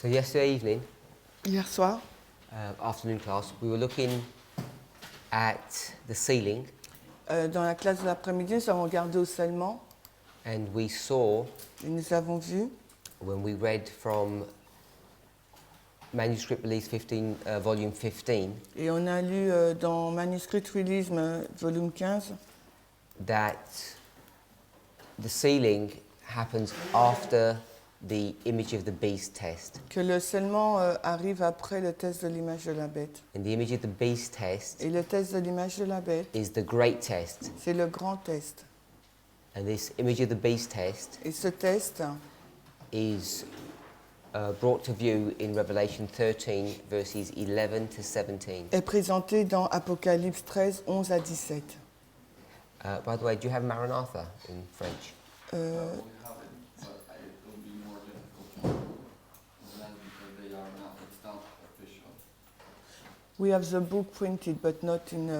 So yesterday evening, Hier soir, afternoon class, we were looking at the ceiling dans la classe de l'après-midi, nous avons regardé au scellement and we saw, et nous avons vu, when we read from Manuscript Release 15, Volume 15, et on a lu dans Manuscrit Release, volume 15, that the sealing happens after the image of the beast test. que le scellement arrive après le test de l'image de la bête. And the image of the beast test Et le test de l'image de la bête, is the great test. c'est le grand test. And this image of the beast test Et ce test is brought to view in Revelation 13, verses 11 to 17. est présenté dans Apocalypse 13, 11 à 17. By the way, do you have Maranatha in French? We have the book printed, but not in,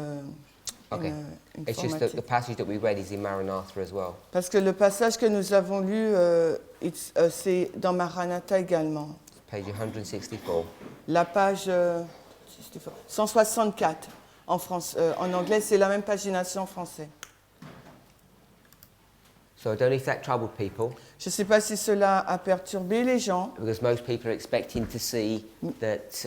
Okay. in It's just that the formatic. passage that we read is in Maranatha as well. Parce que le passage que nous avons lu, c'est dans Maranatha également. Page 164. La page 164 en anglais, c'est la même pagination en français. So I don't know if that troubled people, Je ne sais pas si cela a perturbé les gens, because most people are expecting to see that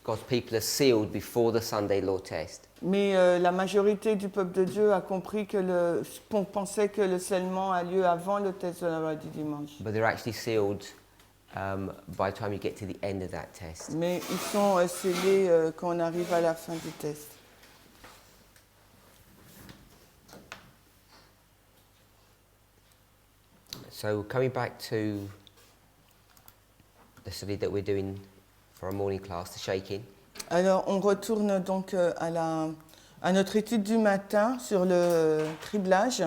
God's people are sealed before the Sunday law test. mais la majorité du peuple de Dieu a compris qu'on pensait que le scellement a lieu avant le test de la loi du dimanche. But they're actually sealed by the time you get to the end of that test. Mais ils sont scellés quand on arrive à la fin du test. So coming back to the study that we're doing for our morning class, the shaking. Alors, on retourne donc à notre étude du matin sur le criblage.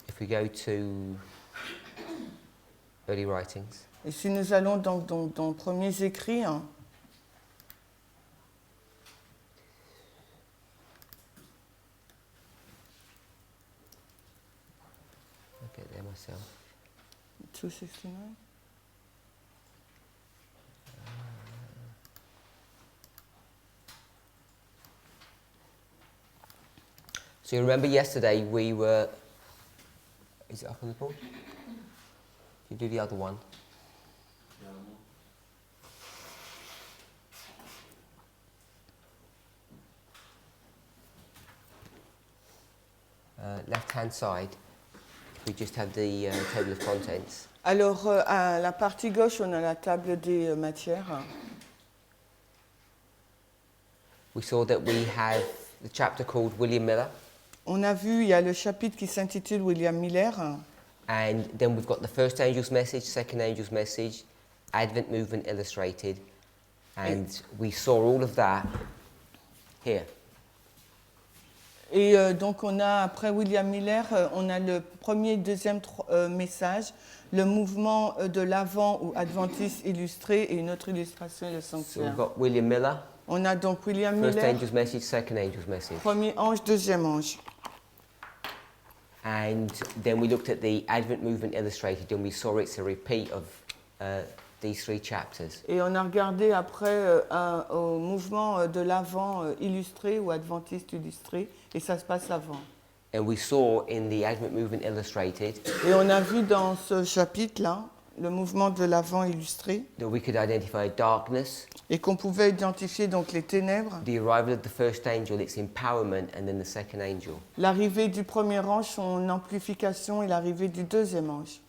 If we go to early writings, Et si nous allons donc dans Premiers écrits, I'll get there myself. 269. So you remember yesterday we were, is it up on the board? You do the other one. Left hand side, we just have the table of contents. Alors, à la partie gauche, on a la table des matières. We saw that we have the chapter called William Miller, On a vu, il y a le chapitre qui s'intitule William Miller. and then we've got the first angel's message, second angel's message, Advent movement illustrated, and we saw all of that here. Et donc, on a, après William Miller, on a le premier, deuxième message, le mouvement de l'Avent ou Adventiste illustré et une autre illustration, le So we've sanctuaire. got William Miller, On a donc William first Miller, angel's message, second angel's message. premier ange, deuxième ange. And then we looked at the Advent movement illustrated and we saw it's a repeat of these three chapters. Et on a regardé après au mouvement de l'Avent illustré ou Adventiste illustré, et ça se passe avant. And we saw in the Advent movement illustrated Et on a vu dans ce chapitre-là, le mouvement de l'Avent illustré, that we could identify darkness, et qu'on pouvait identifier donc les ténèbres, the arrival of the first angel, its empowerment, and then the second angel. l'arrivée du premier ange, son amplification, et l'arrivée du deuxième ange.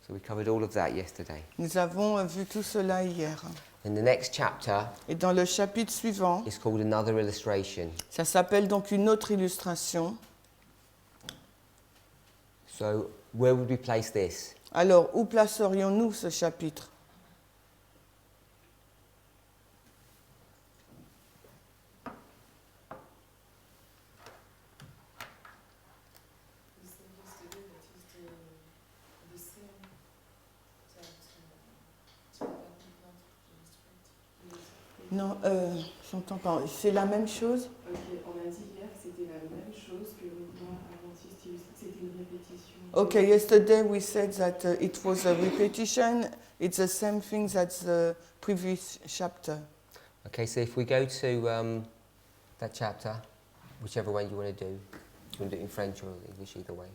So we covered all of that yesterday. Nous avons vu tout cela hier. And the next chapter Et dans le chapitre suivant, is called Another Illustration. ça s'appelle donc une autre illustration. So where would we place this? Alors, où placerions-nous ce chapitre ? Non, j'entends pas. C'est la même chose ? Ok, on a dit hier que c'était la même chose. chose que le mouvement adventiste illustré, c'était une répétition. Okay, yesterday we said that it was a repetition. It's the same thing as the previous chapter. Okay, so if we go to that chapter, whichever way you want to do, you want to do it in French or English, either way.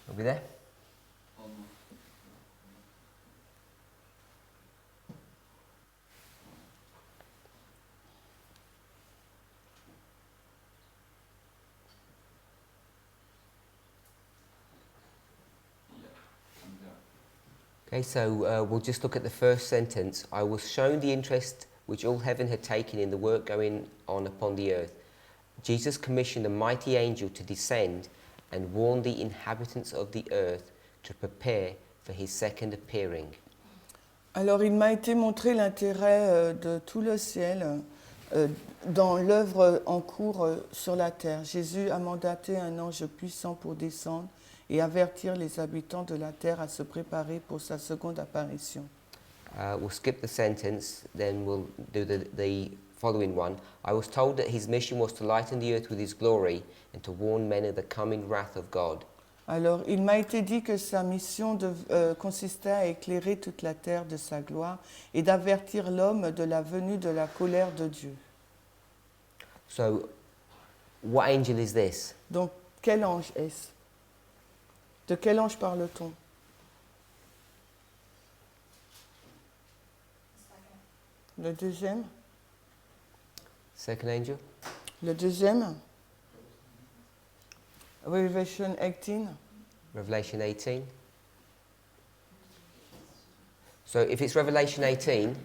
Are we there? Okay, so we'll just look at the first sentence. I was shown the interest which all heaven had taken in the work going on upon the earth. Jesus commissioned a mighty angel to descend and warn the inhabitants of the earth to prepare for his second appearing. Alors, il m'a été montré l'intérêt de tout le ciel dans l'œuvre en cours sur la terre. Jésus a mandaté un ange puissant pour descendre et avertir les habitants de la terre à se préparer pour sa seconde apparition. We'll skip the sentence, then we'll do the following one. I was told that his mission was to lighten the earth with his glory and to warn men of the coming wrath of God. Alors, il m'a été dit que sa mission consistait à éclairer toute la terre de sa gloire et d'avertir l'homme de la venue de la colère de Dieu. So, what angel is this? Donc, quel ange est-ce? De quel ange parle-t-on? Le deuxième? Second angel? Le deuxième? Revelation 18. Revelation 18. So if it's Revelation 18,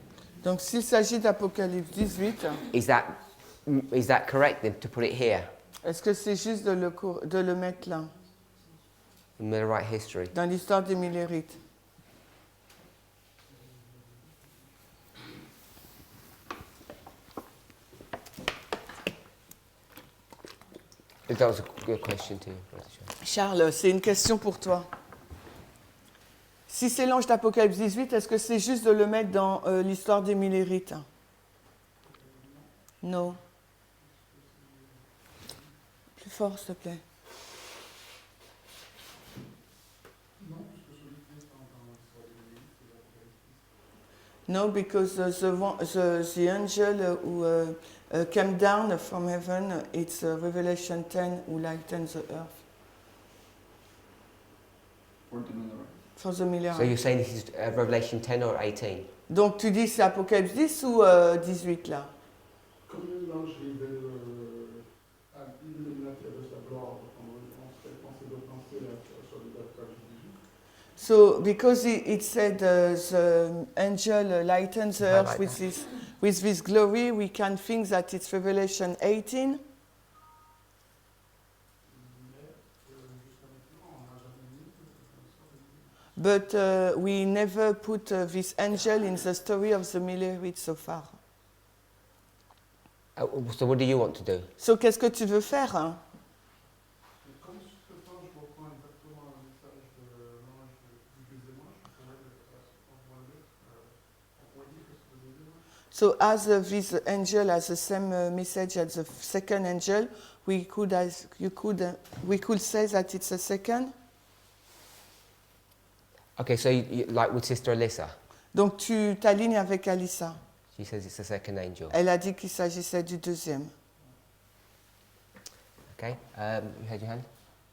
Donc s'il s'agit d'Apocalypse 18, is that correct then to put it here est-ce que c'est juste de le mettre là, in Millerite history? dans l'histoire des Millérites? That was a good question too. Charles, c'est une question pour toi. Si c'est l'ange d'Apocalypse 18, est-ce que c'est juste de le mettre dans l'histoire des Millérites? Non. Plus fort, s'il te plaît. No, because the angel who came down from heaven, it's Revelation 10 who lightens the earth. For the Millerite. So you're saying this is Revelation 10 or 18? Donc tu dis c'est Apocalypse 10 ou 18 là? Comme l'ange illuminateur de sa gloire, on serait pensé de penser sur l'Apocalypse 18. So because it said the angel lightens the earth with this glory, we can think that it's Revelation 18. But we never put this angel in the story of the Millerites so far. So what do you want to do? So qu'est-ce que tu veux faire, hein? Comme ce temps, je reprends exactement le message de l'ange du deuxième ange, je pourrais envoyer que c'est le deuxième ange. So as this angel has the same message as the second angel, we could say that it's a second. Okay, so you, like with Sister Alyssa, Donc tu t'alignes avec Alissa. she says it's the second angel. Elle a dit qu'il s'agissait du deuxième. Okay, you had your hand?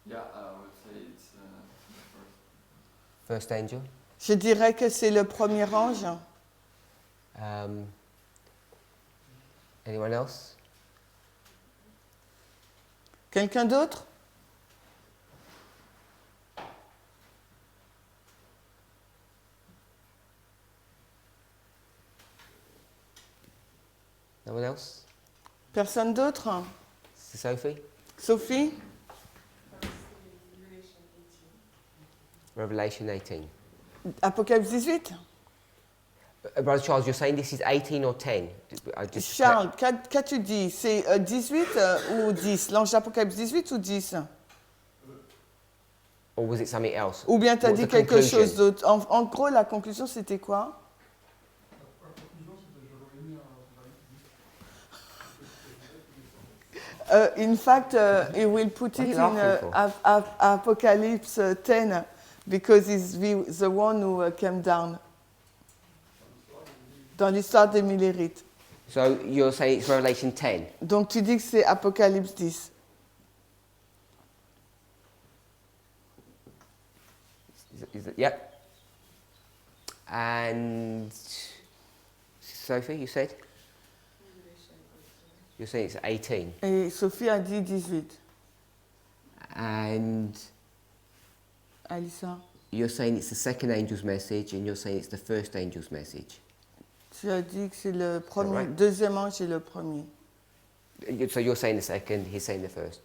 Yeah, I would say it's the First angel. Je dirais que c'est le premier ange. Anyone else? Quelqu'un d'autre? No one else? Personne d'autre? Sister Sophie? Sophie? Revelation 18. Apocalypse 18? Brother Charles, you're saying this is 18 or 10? Charles, qu'as-tu dit? C'est 18 ou 10? L'ange d'Apocalypse 18 ou 10? Or was it something else? Ou bien tu as What's dit the quelque conclusion? chose d'autre? En gros, la conclusion, c'était quoi? La conclusion, c'était que j'aurais aimé In fact, he will put it What are you in laughing for? Apocalypse 10 because he's the one who came down. Dans l'histoire des Millérites. So you're saying it's Revelation 10? Donc tu dis que c'est Apocalypse 10. Yep. And Sophie, you said? You're saying it's 18. Et Sophie a dit 18. And Alissa, you're saying it's the second angel's message, and you're saying it's the first angel's message. tu as dit que c'est le premier, right? deuxième ange et le premier. So you're saying the second, he's saying the first.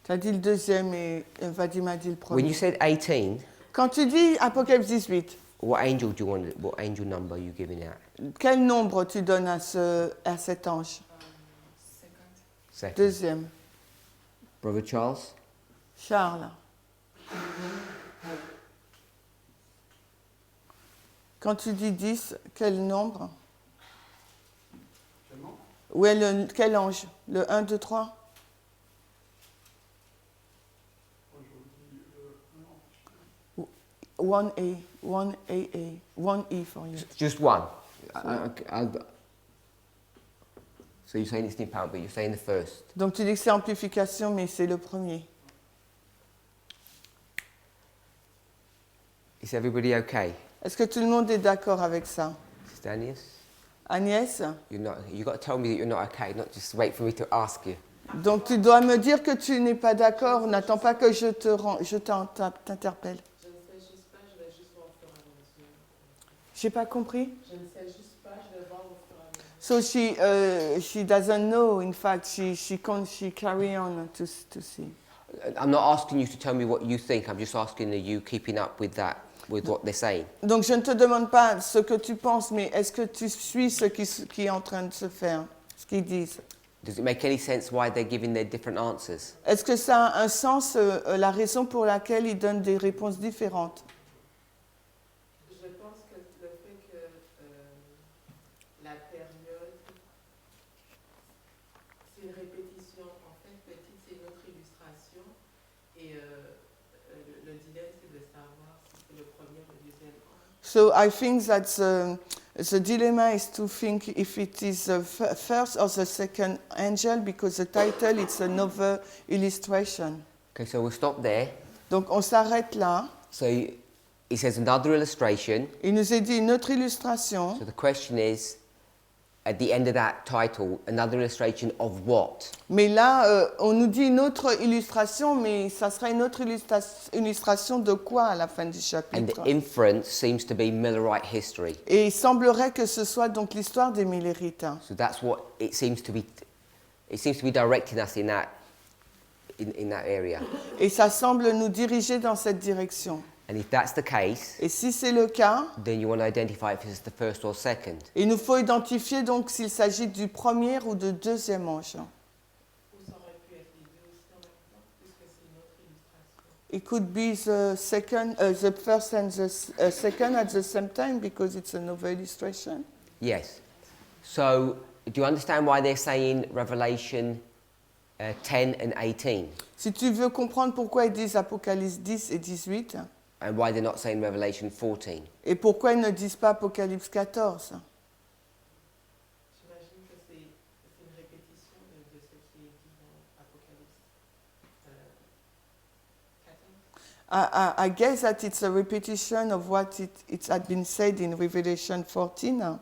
Tu as dit le deuxième et Vadim a dit le When premier. you said 18, Quand tu dis Apocalypse 18, what angel do you want? What angel number are you giving out? quel nombre tu donnes à cet ange? Second. Deuxième. Brother Charles? Charles. Quand tu dis 10, quel nombre? Où est quel ange? Le 1, 2, 3? One A, one AA, one E for you. Just one. So you're saying it's the power, but you're saying the first. Donc tu dis que c'est amplification, mais c'est le premier. Is everybody okay? Est-ce que tout le monde est d'accord avec ça? Sister Agnès? Agnès? You've got to tell me that you're not okay, not just wait for me to ask you. Donc tu dois me dire que tu n'es pas d'accord, n'attends pas que je t'interpelle. Je ne sais juste pas, je vais juste voir au fur et à mesure. J'ai pas compris? Je ne sais juste pas, je vais voir au fur et à mesure. So she doesn't know, in fact, she carry on to see. I'm not asking you to tell me what you think, I'm just asking are you keeping up with that, with what they're saying? Donc je ne te demande pas ce que tu penses, mais est-ce que tu suis ce qui est en train de se faire, ce qu'ils disent? Does it make any sense why they're giving their different answers? Est-ce que ça a un sens, la raison pour laquelle ils donnent des réponses différentes? Je pense que le fait que la période, c'est une répétition. En fait, petite, c'est une autre illustration. Et le dilemme, c'est de savoir si c'est le premier ou le deuxième ange. So I think that the dilemma is to think if it is the first or the second angel, because the title it's another illustration. Okay, so we'll stop there. Donc on s'arrête là. So it says another illustration. Il nous est dit une autre illustration. So the question is, at the end of that title, another illustration of what? Mais là, on nous dit une autre illustration, mais ça sera une autre illustration de quoi à la fin du And chapitre? the inference seems to be Millerite history. Et il semblerait que ce soit donc l'histoire des Millérites. So that's what it seems to be. It seems to be directing us in that area. Et ça semble nous diriger dans cette direction. And if that's the case, Et si c'est le cas, then you want to identify if it's the first or second. il nous faut identifier donc s'il s'agit du premier ou du deuxième ange. Ou ça aurait pu être les deux aussi en même temps, puisque c'est une autre illustration. It could be the first and the second at the same time because it's another illustration. Yes. So do you understand why they're saying Revelation 10 and 18? Si tu veux comprendre pourquoi ils disent Apocalypse 10 et 18, And why they're not saying Revelation 14? et pourquoi ils ne disent pas Apocalypse 14, J'imagine que c'est une répétition de ce qui est dit dans Apocalypse 14. I guess that it's a repetition of what it had been said in Revelation 14.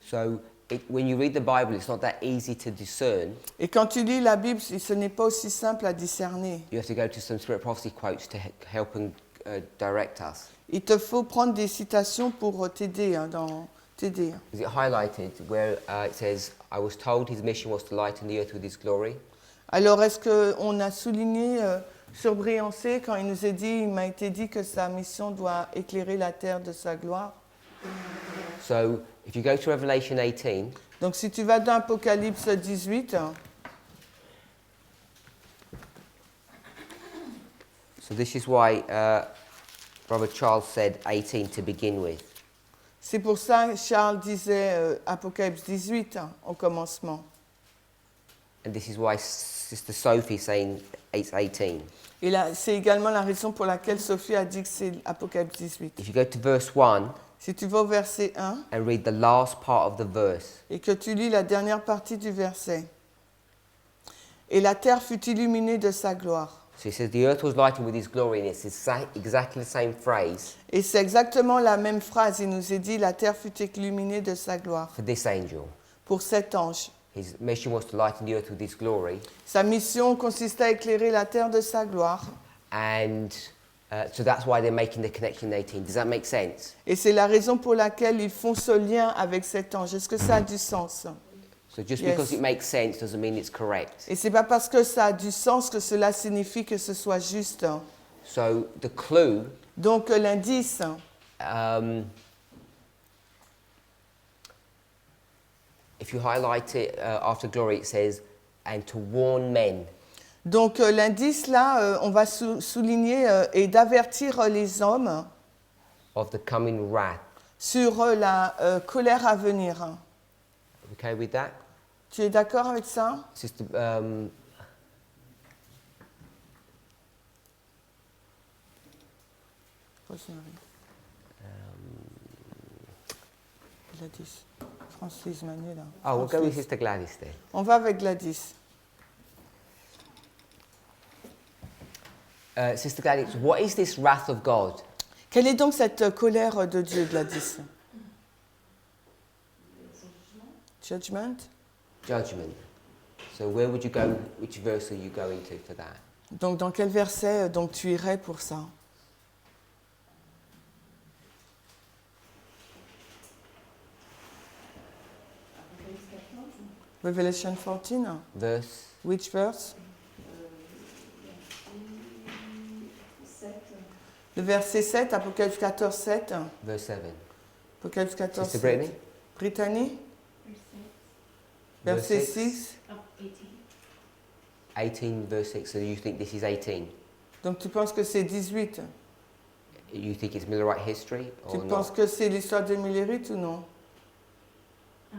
So when you read the Bible, it's not that easy to discern. Et quand tu lis la Bible, ce n'est pas aussi simple à discerner. You have to go to some Spirit Prophecy quotes to help and direct us. Il te faut prendre des citations pour t'aider. T'aider. Is it highlighted where it says, I was told his mission was to lighten the earth with his glory? Alors, est-ce qu'on a souligné sur Briancé quand il nous est dit, il m'a été dit que sa mission doit éclairer la terre de sa gloire? So if you go to Revelation 18, Donc si tu vas dans Apocalypse 18, so this is why Brother Charles said 18 to begin with. c'est pour ça que Charles disait Apocalypse 18 au commencement. And this is why Sister Sophie is saying it's 18. Et là, c'est également la raison pour laquelle Sophie a dit que c'est Apocalypse 18. If you go to verse 1 Si tu vas au verset 1 and read the last part of the verse, et que tu lis la dernière partie du verset. Et la terre fut illuminée de sa gloire. so it says the earth was lightened with his glory, and it's exactly the same phrase Et c'est exactement la même phrase. Il nous est dit, la terre fut illuminée de sa gloire. for this angel. Pour cet ange. His mission was to lighten the earth with his glory, Sa mission consistait à éclairer la terre de sa gloire. and so that's why they're making the connection in 18. Does that make sense? Et c'est la raison pour laquelle ils font ce lien avec cet ange. Est-ce que ça a du sens? So just Yes. because it makes sense doesn't mean it's correct. Et c'est pas parce que ça a du sens que cela signifie que ce soit juste. So the clue, Donc l'indice, if you highlight it after glory, it says, and to warn men. donc l'indice là, on va souligner et d'avertir les hommes Of the coming wrath. sur la colère à venir. Okay with that? Tu es d'accord avec ça? Sister, Gladys. Francis Manuel. Là. oh, we'll go with Francis. Sister Gladys then. On va avec Gladys. Sister Gladys, what is this wrath of God? Quelle est donc cette colère de Dieu, Gladys? Judgment. Judgment. So where would you go, which verse are you going to for that? Donc dans quel verset donc, tu irais pour ça? Revelation 14. Verse, Which verse? Le verset 7, Apocalypse 14, 7. verse 7. Apocalypse 14, Sister 7. Brittany? Brittany, Verse verset six. 6. 18 verse 6. So you think this is 18? Donc tu penses que c'est 18? You think it's Millerite history Tu or penses not? que c'est l'histoire de Millérite ou non? I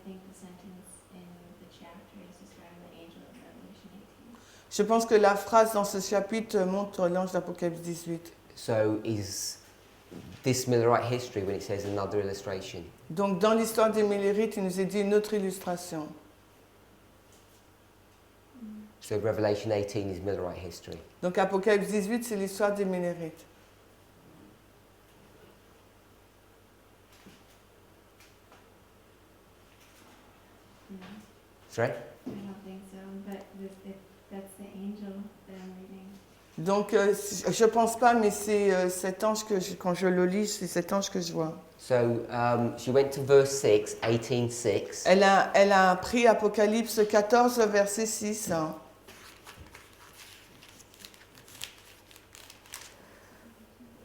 think the sentence in the chapter is describing the angel of Revelation 18. Je pense que la phrase dans ce chapitre montre l'ange d'Apocalypse 18. So is this Millerite history when it says another illustration? Donc dans l'histoire des Millérites, il nous est dit une autre illustration. So Revelation 18 is Millerite history. Donc Apocalypse 18, c'est l'histoire des Millérites. No, Sorry? I don't think so, but that's the angel that I'm reading. Donc je pense pas, mais c'est cet ange que quand je le lis, c'est cet ange que je vois. So she went to verse 6, 18:6. Elle a pris Apocalypse 14, verset 6.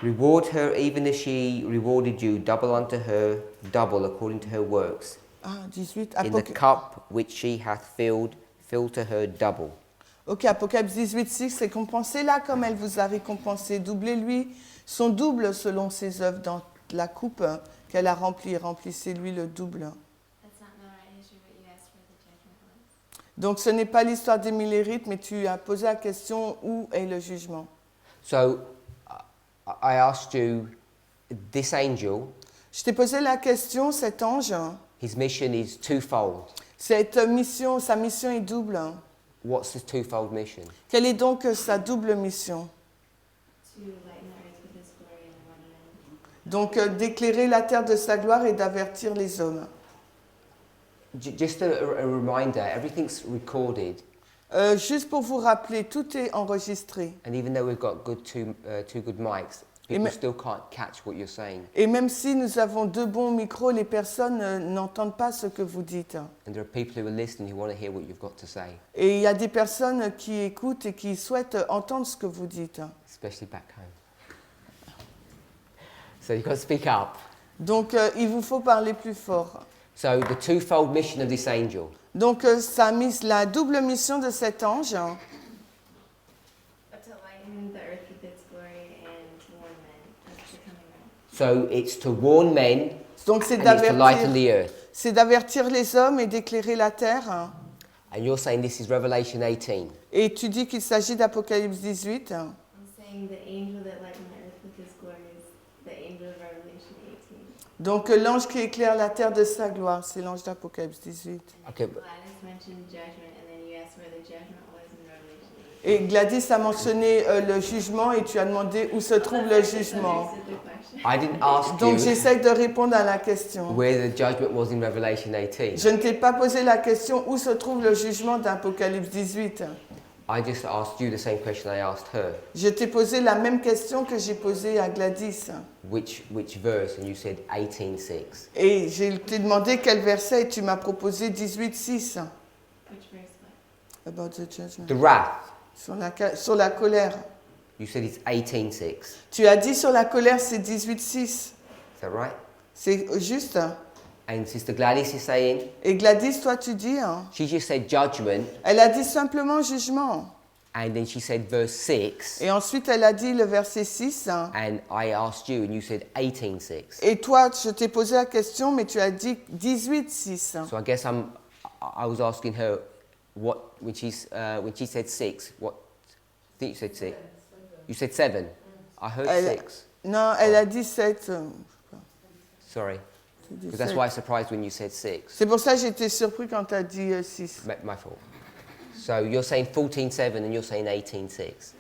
Reward her even as she rewarded you, double unto her, double according to her works. Ah, 18. In the cup which she hath filled, fill to her double. Ok, Apocalypse 18, 6, c'est compensez-la comme elle vous a récompensé. Doublez-lui son double selon ses œuvres dans la coupe qu'elle a remplie. Remplissez-lui le double. That's not Millerite history, what you asked for the judgment was. Donc ce n'est pas l'histoire des Millérites, mais tu as posé la question où est le jugement. So I asked you, this angel, Je t'ai posé la question, cet ange, his mission is twofold. sa mission est double. What's his twofold mission? Quelle est donc sa double mission? To lighten the earth with his glory and warn men. Donc d'éclairer la terre de sa gloire et d'avertir les hommes. Just a reminder, everything's recorded, Juste pour vous rappeler, tout est enregistré. and even though we've got two good mics, people Amen. still can't catch what you're saying. Et même si nous avons deux bons micros, les personnes n'entendent pas ce que vous dites. And there are people who are listening who want to hear what you've got to say, Et il y a des personnes qui écoutent et qui souhaitent entendre ce que vous dites. especially back home. So you've got to speak up. Donc, il vous faut parler plus fort. So the twofold mission of this angel. Donc, ça a mis la double mission de cet ange, To lighten the earth with its glory and to warn men of the coming wrath. So it's to warn men donc c'est and it's to lighten the earth. c'est d'avertir les hommes et d'éclairer la terre. And you're saying this is Revelation 18. Et tu dis qu'il s'agit d'Apocalypse 18. I'm saying the angel that lightened the earth with his glory is the angel of Revelation 18. Donc, l'ange qui éclaire la terre de sa gloire, c'est l'ange d'Apocalypse 18. Okay. Gladys mentioned judgment, and then you asked where the judgment was in Revelation 18. Et Gladys a mentionné le jugement et tu as demandé où se trouve le jugement. I didn't ask Donc, you j'essaie de répondre à la question. where the judgment was in Revelation 18. Je ne t'ai pas posé la question où se trouve le jugement d'Apocalypse 18. I just asked you the same question I asked her. Je t'ai posé la même question que j'ai posée à Gladys. Which verse? And you said 18:6. Et je t'ai demandé quel verset et tu m'as proposé 18:6. Which verse what? About the judgment. The wrath. Sur la colère. You said it's 18:6. Tu as dit sur la colère, c'est 18:6. Is that right? C'est juste. And Sister Gladys is saying, Et Gladys, toi, tu dis, hein, she just said judgment, elle a dit simplement jugement. and then she said verse 6, Et ensuite, elle a dit le verset 6. Hein. and I asked you, and you said 18:6. Et toi, je t'ai posé la question, mais tu as dit 18:6. So I guess I was asking her what when she said 6. What? I think you said 6. You said 7. I heard 6. Non, elle a dit 7. Sorry, because that's why I was surprised when you said 6. C'est pour ça que j'étais surpris quand tu as dit 6. My fault. So you're saying 14:7 and you're saying 18:6.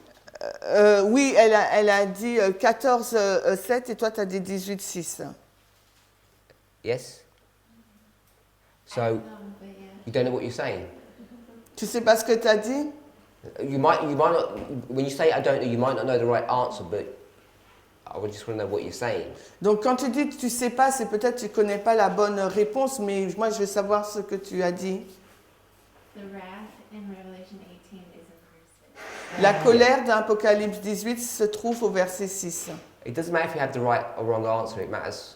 Oui, elle a dit 14:7 et toi, tu as dit 18:6. Yes. So But yeah. you don't know what you're saying. Tu sais pas ce que tu as dit? You might not. When you say I don't know, you might not know the right answer, but I would just want to know what you're saying. Donc quand tu dis que tu sais pas, c'est peut-être que tu connais pas la bonne réponse, mais moi je veux savoir ce que tu as dit. The wrath in Revelation 18 is in verse 6. La colère d'Apocalypse 18 se trouve au verset 6. It doesn't matter if you have the right or wrong answer. It matters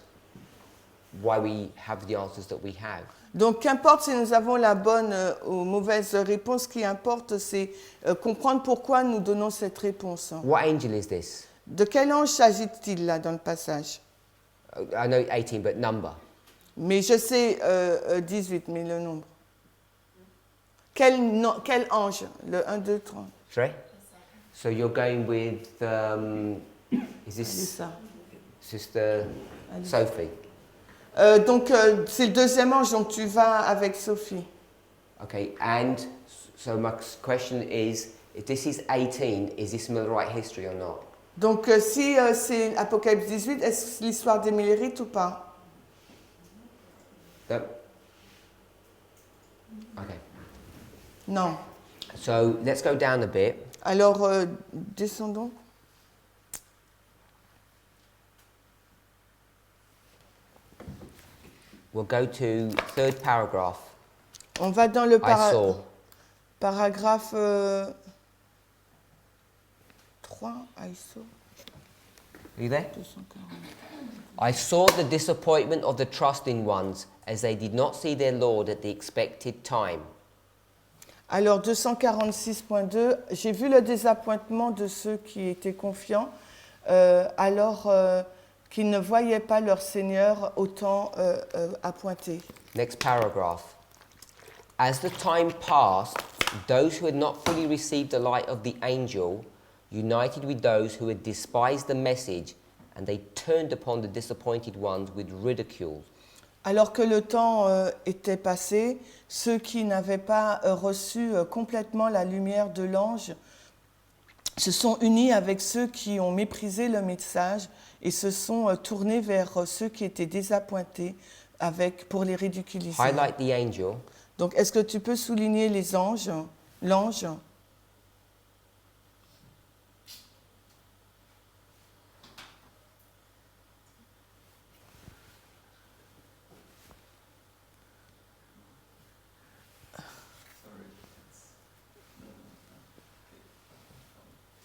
why we have the answers that we have. Donc qu'importe si nous avons la bonne ou mauvaise réponse, ce qui importe c'est comprendre pourquoi nous donnons cette réponse. What angel is this? De quel ange s'agit-il là dans le passage? I know 18, but number. Mais je sais 18, mais le nombre. Quel ange? Le 1, 2, 3. Sorry? So you're going with, is C'est this ça. Sister Sophie? Donc c'est le deuxième ange, donc tu vas avec Sophie. Okay, and so my question is, if this is 18, is this Millerite history or not? Donc si c'est Apocalypse 18, est-ce l'histoire des Millérites ou pas? Yep. Okay. Non. So let's go down a bit. Alors descendons. We'll go to third paragraph. On va dans le I saw. paragraphe 3. I saw. Are you there? 240. I saw the disappointment of the trusting ones as they did not see their Lord at the expected time. Alors 246.2, j'ai vu le désappointement de ceux qui étaient confiants alors qu'ils ne voyaient pas leur Seigneur au temps appointé. Next paragraph. As the time passed, those who had not fully received the light of the angel united with those who had despised the message, and they turned upon the disappointed ones with ridicule. Alors que le temps était passé, ceux qui n'avaient pas reçu complètement la lumière de l'ange se sont unis avec ceux qui ont méprisé le message et se sont tournés vers ceux qui étaient désappointés pour les ridiculiser. Highlight the angel. Donc, est-ce que tu peux souligner les anges, l'ange?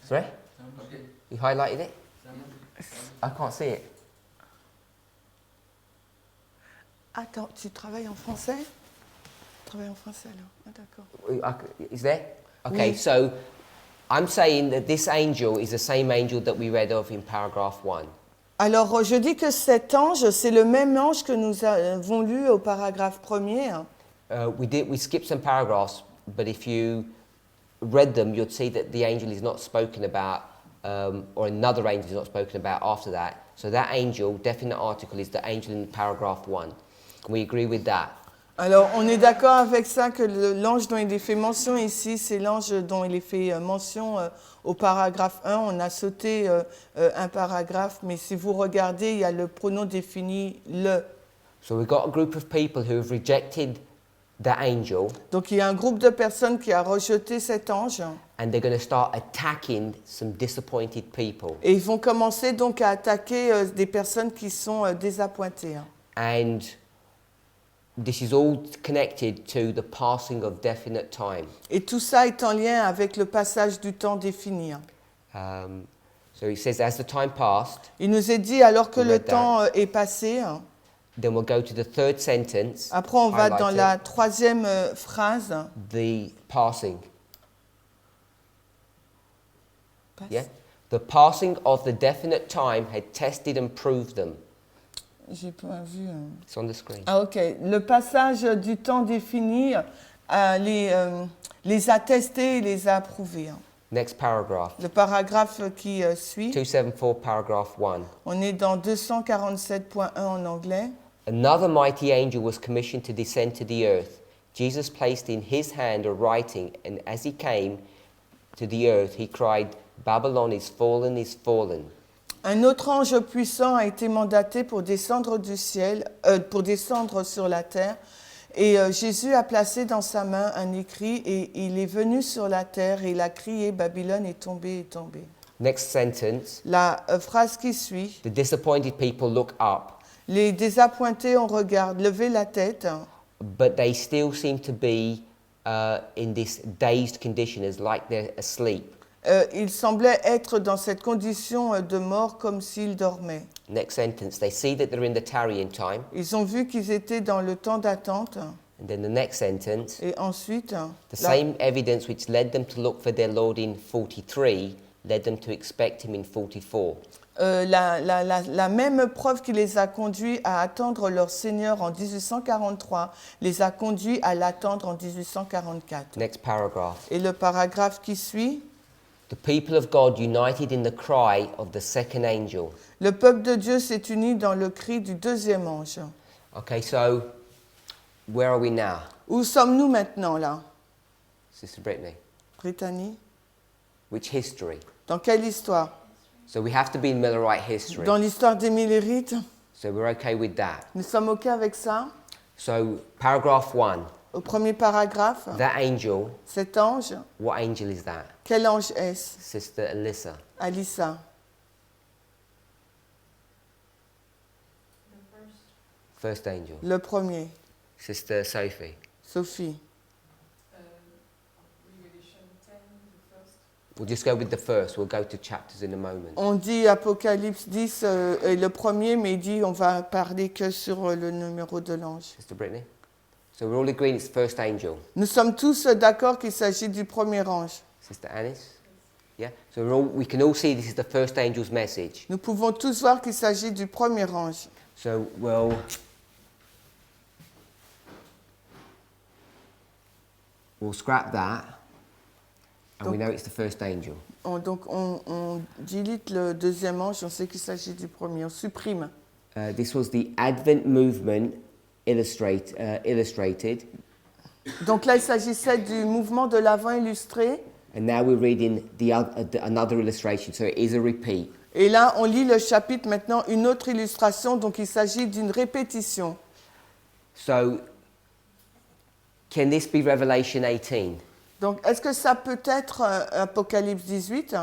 Sorry? You highlighted it? I can't see it. Attends, tu travailles en français? Tu travailles en français alors? Ah, d'accord. Is there? Okay, Oui. so I'm saying that this angel is the same angel that we read of in paragraph 1. Alors, je dis que cet ange, c'est le même ange que nous avons lu au paragraphe premier. We skipped some paragraphs, but if you read them, you'd see that the angel is not spoken about, or another angel is not spoken about after that. So that angel, definite article, is the angel in paragraph 1. Can we agree with that? Alors, on est d'accord avec ça que l'ange dont il est fait mention ici, c'est l'ange dont il est fait mention au paragraphe 1. On a sauté un paragraphe, mais si vous regardez, il y a le pronom défini le. So we've got a group of people who have rejected the angel, Donc, il y a un groupe de personnes qui a rejeté cet ange and they're going to start attacking some disappointed people. et ils vont commencer donc à attaquer des personnes qui sont désappointées. And this is all connected to the passing of definite time. Et tout ça est en lien avec le passage du temps défini. So it says, as the time passed, Il nous est dit, alors que We le read that. temps est passé, then we'll go to the third sentence. après on va dans highlighted, la troisième phrase. the passing. Passe. Yeah? The passing of the definite time had tested and proved them. J'ai pas vu. It's on the screen. Ah ok. Le passage du temps défini les a testés et les a approuvés. Next paragraph. Le paragraphe qui suit, 274, paragraph 1. on est dans 247.1 en anglais. Another mighty angel was commissioned to descend to the earth. Jesus placed in his hand a writing, and as he came to the earth, he cried, Babylon is fallen, is fallen. Un autre ange puissant a été mandaté pour descendre du ciel, pour descendre sur la terre. Et Jésus a placé dans sa main un écrit et il est venu sur la terre et il a crié, Babylone est tombée, est tombée. Next sentence. La phrase qui suit, The disappointed people look up, les désappointés on regarde, lever la tête, but they still seem to be in this dazed condition, as like they're asleep. ils semblaient être dans cette condition de mort comme s'ils dormaient. Next sentence. They see that they're in the tarrying time. Ils ont vu qu'ils étaient dans le temps d'attente And then the next sentence. et ensuite, The same evidence which led them to look for their Lord in 43 led them to expect him in 44. la même preuve qui les a conduits à attendre leur Seigneur en 1843 les a conduits à l'attendre en 1844. Next paragraph. Et le paragraphe qui suit, The people of God united in the cry of the second angel. le peuple de Dieu s'est uni dans le cri du deuxième ange. Okay, so where are we now, Où sommes-nous maintenant là, Sister Brittany? Brittany? Which history? Dans quelle histoire? So we have to be in Millerite history. Dans l'histoire des Millérites? So we're okay with that. Nous sommes OK avec ça? So paragraph 1, Au premier paragraphe, that angel, cet ange, what angel is that? quel ange est-ce? Sister Alyssa. Alissa. First angel. Le premier, Sister Sophie. Sophie. We'll just go with the first. We'll go to chapters in a moment. On dit Apocalypse 10 est le premier, mais il dit on va parler que sur le numéro de l'ange. Sister Brittany? So we're all agreeing it's the first angel. Nous sommes tous d'accord qu'il s'agit du premier ange. Sister Anis? Yeah? So we can all see this is the first angel's message. Nous pouvons tous voir qu'il s'agit du premier ange. So we'll scrap that, and we know it's the first angel. Donc on dilite le deuxième ange, on sait qu'il s'agit du premier, on supprime. This was the Advent movement illustrated, Donc là, il s'agissait du mouvement de l'Avent illustré. and now we're reading another illustration, so it is a repeat. Et là, on lit le chapitre maintenant, une autre illustration, donc il s'agit d'une répétition. So, can this be Revelation 18? Donc, est-ce que ça peut être Apocalypse 18 ?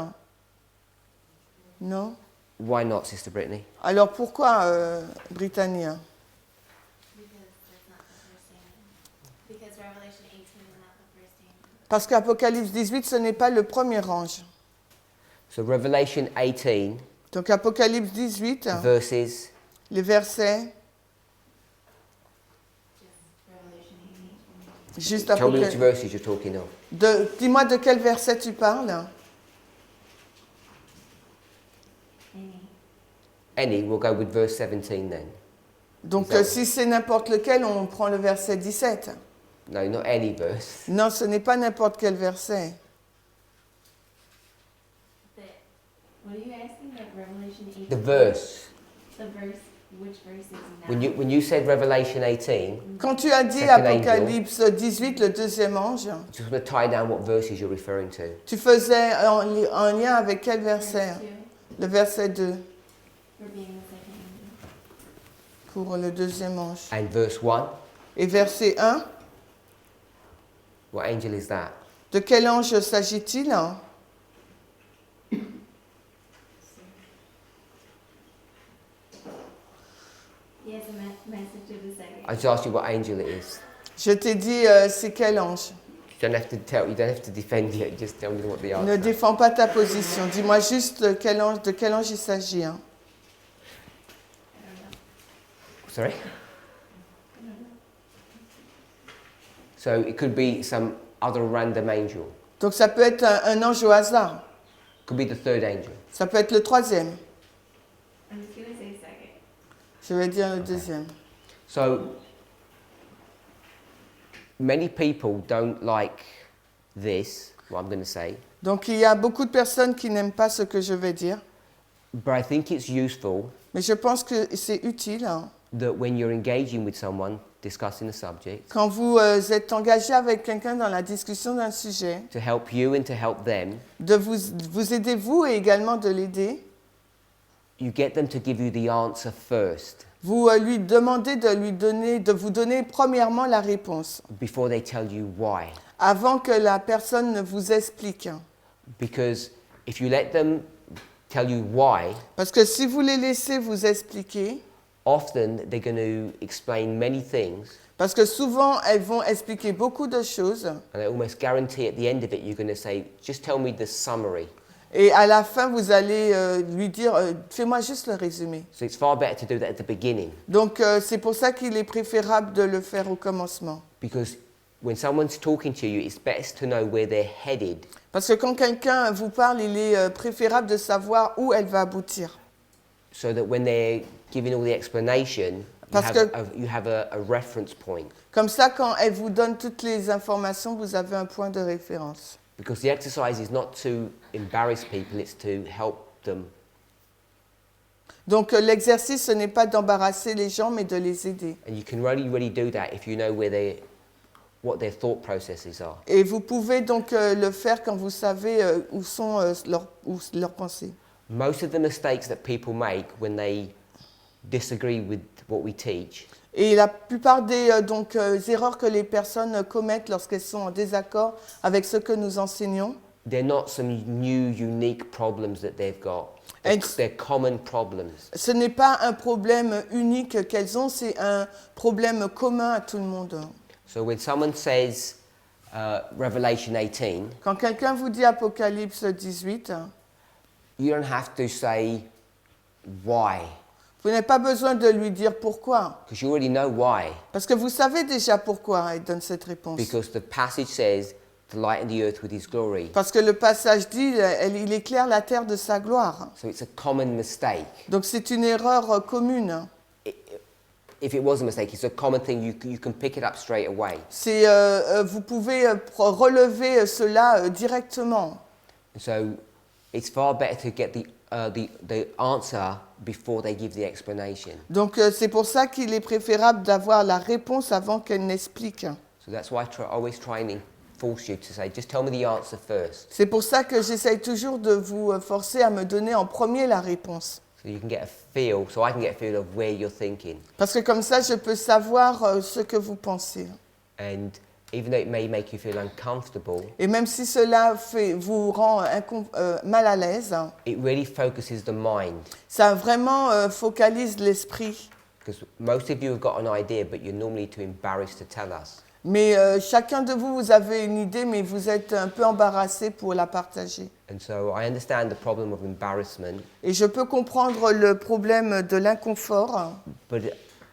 Non ? Why not, Sister Brittany? Alors pourquoi Britannia ? Because Revelation 18 is not the first angel. Parce qu'Apocalypse 18, ce n'est pas le premier ange. So, Revelation 18, Donc Apocalypse 18, verses les versets Juste Tell me which Apocalypse. verses you're talking of. Dis-moi de quel verset tu parles. Any, we'll go with verse 17 then. Donc Exact. si c'est n'importe lequel, on prend le verset 17. No, not any verse. Non, ce n'est pas n'importe quel verset. What are you asking? The Revelation 18? The verse. The verse, which verse is now? When you said Revelation 18, Quand tu as dit Second Apocalypse 18, le deuxième ange, just want to tie down what verses you're referring to. tu faisais un lien avec quel verset? Verse 2, Le verset 2 for being the second angel. pour le deuxième ange. And verse 1, Et verset 1, what angel is that? de quel ange s'agit-il? He has a message to the second. I just asked you what angel it is. Je t'ai dit c'est quel ange? You don't have to tell. You don't have to defend it. Just tell me what the Ne answer. défends pas ta position. Dis-moi juste de quel ange il s'agit. Hein. I don't know. Sorry. I don't know. So it could be some other random angel. Donc ça peut être un ange au hasard. Could be the third angel. Ça peut être le troisième. I'm just gonna say second. Je vais dire le deuxième. So many people don't like this. What I'm going to say, Donc il y a beaucoup de personnes qui n'aiment pas ce que je vais dire. but I think it's useful Mais je pense que c'est utile hein, that when you're engaging with someone discussing a subject, quand vous êtes engagé avec quelqu'un dans la discussion d'un sujet, to help you and to help them, de vous aider vous et également de l'aider. you get them to give you the answer first Vous lui demandez de vous donner premièrement la réponse, before they tell you why. avant que la personne ne vous explique. Because if you let them tell you why, Parce que si vous les laissez vous expliquer, often they're going to explain many things, parce que souvent elles vont expliquer beaucoup de choses, and I almost guarantee at the end of it you're going to say, just tell me the summary. et à la fin vous allez lui dire fais-moi juste le résumé. So it's far better to do that at the beginning, Donc c'est pour ça qu'il est préférable de le faire au commencement. because when someone's talking to you, it's best to know where they're headed, Parce que quand quelqu'un vous parle, il est préférable de savoir où elle va aboutir. so that when they're giving all the explanation, Parce you have a reference point. Comme ça, quand elle vous donne toutes les informations, vous avez un point de référence. Because the exercise is not to embarrass people, it's to help them. Donc l'exercice, ce n'est pas d'embarrasser les gens, mais de les aider. And you can really do that if you know what their thought processes are. Et vous pouvez donc le faire quand vous savez où sont leurs pensées. Most of the mistakes that people make when they disagree with what we teach Et la plupart des erreurs que les personnes commettent lorsqu'elles sont en désaccord avec ce que nous enseignons, they're not some new, unique problems that they've got. They're common problems. ce n'est pas un problème unique qu'elles ont, c'est un problème commun à tout le monde. So when someone says Revelation 18, Quand quelqu'un vous dit Apocalypse 18, you don't have to say why, vous n'avez pas besoin de lui dire pourquoi, because you already know why. parce que vous savez déjà pourquoi elle donne cette réponse. Because the passage says to lighten the earth with his glory. Parce que le passage dit, il éclaire la terre de sa gloire. So it's a common mistake. Donc c'est une erreur commune. If it was a mistake, it's a common thing. You can pick it up straight away. Vous pouvez relever cela directement. So it's far better to get the answer before they give the explanation. Donc c'est pour ça qu'il est préférable d'avoir la réponse avant qu'elle n'explique. So that's why I always try and force you to say, just tell me the answer first, C'est pour ça que j'essaye toujours de vous forcer à me donner en premier la réponse. so you can get a feel. So I can get a feel of where you're thinking. Parce que comme ça, je peux savoir ce que vous pensez. And even though it may make you feel uncomfortable, Et même si cela vous rend mal à l'aise, it really focuses the mind. ça vraiment focalise l'esprit. Because most of you have got an idea, but you're normally too embarrassed to tell us. Mais chacun de vous, vous avez une idée, mais vous êtes un peu embarrassé pour la partager. And so I understand the problem of embarrassment, Et je peux comprendre le problème de l'inconfort, but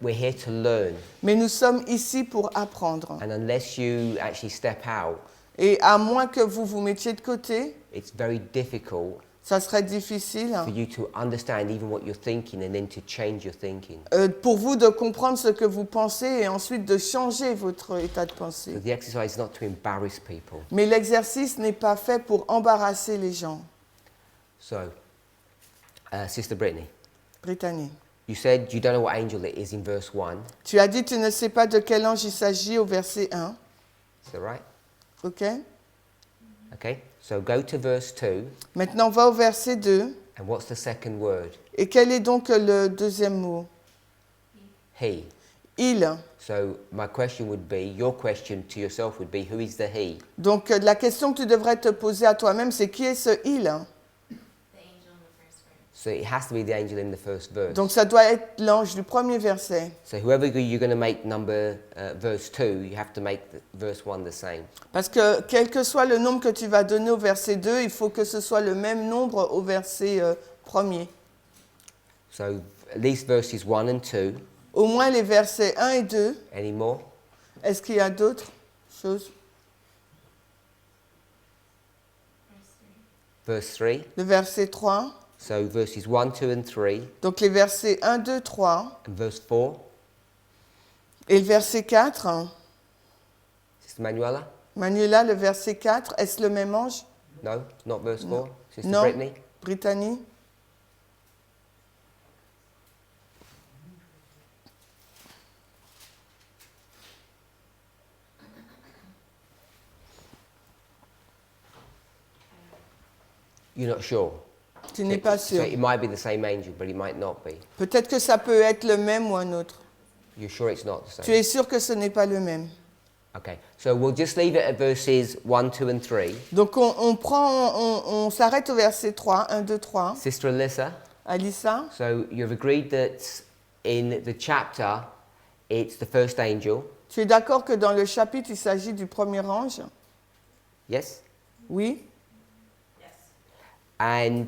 we're here to learn. Mais nous sommes ici pour apprendre. And unless you actually step out, Et à moins que vous vous mettiez de côté, it's very difficult ça serait difficile for you to understand even what you're thinking and then to change your thinking. pour vous de comprendre ce que vous pensez et ensuite de changer votre état de So pensée. the exercise is not to embarrass people. Mais l'exercice n'est pas fait pour embarrasser les gens. So, Sister Brittany, Brittany, you said you don't know what angel it is in verse 1. tu as dit tu ne sais pas de quel ange il s'agit au verset 1. Is that right? Ok. Okay, so go to verse 2. Maintenant, on va au verset 2. And what's the second word? Et quel est donc le deuxième mot? He. Il. So my question would be, your question to yourself would be, who is the he? Donc la question que tu devrais te poser à toi-même, c'est qui est ce il? The angel in the first verse. So it has to be the angel in the first verse. Donc ça doit être l'ange du premier verset. So whoever you're going to make number verse 2, you have to make verse 1 the same. Parce que quel que soit le nombre que tu vas donner au verset 2, il faut que ce soit le même nombre au verset premier. So at least verses 1 and 2. Au moins les versets 1 et 2. Any more? Est-ce qu'il y a d'autres choses? Verse 3. Verse 3. Le verset 3. So verses 1, 2 and 3. Donc les versets 1, 2, 3. And verse 4. Et le verset 4. Sister Manuela? Manuela, le verset 4. Est-ce le même ange? No, not verse 4. Sister Non. Brittany? Brittany? You're not sure? Tu n'es pas So sûr. it might be the same angel, but it might not be. Peut-être que ça peut être le même ou un autre. You're sure it's not the Tu same? es sûr que ce n'est pas le même. Okay, so we'll just leave it at verses 1, 2 and 3. Donc on s'arrête au verset 3, 1, 2, 3. Sister Alyssa, Alissa, so you've agreed that in the chapter it's the first angel, tu es d'accord que dans le chapitre, il s'agit du premier ange? yes? Oui. And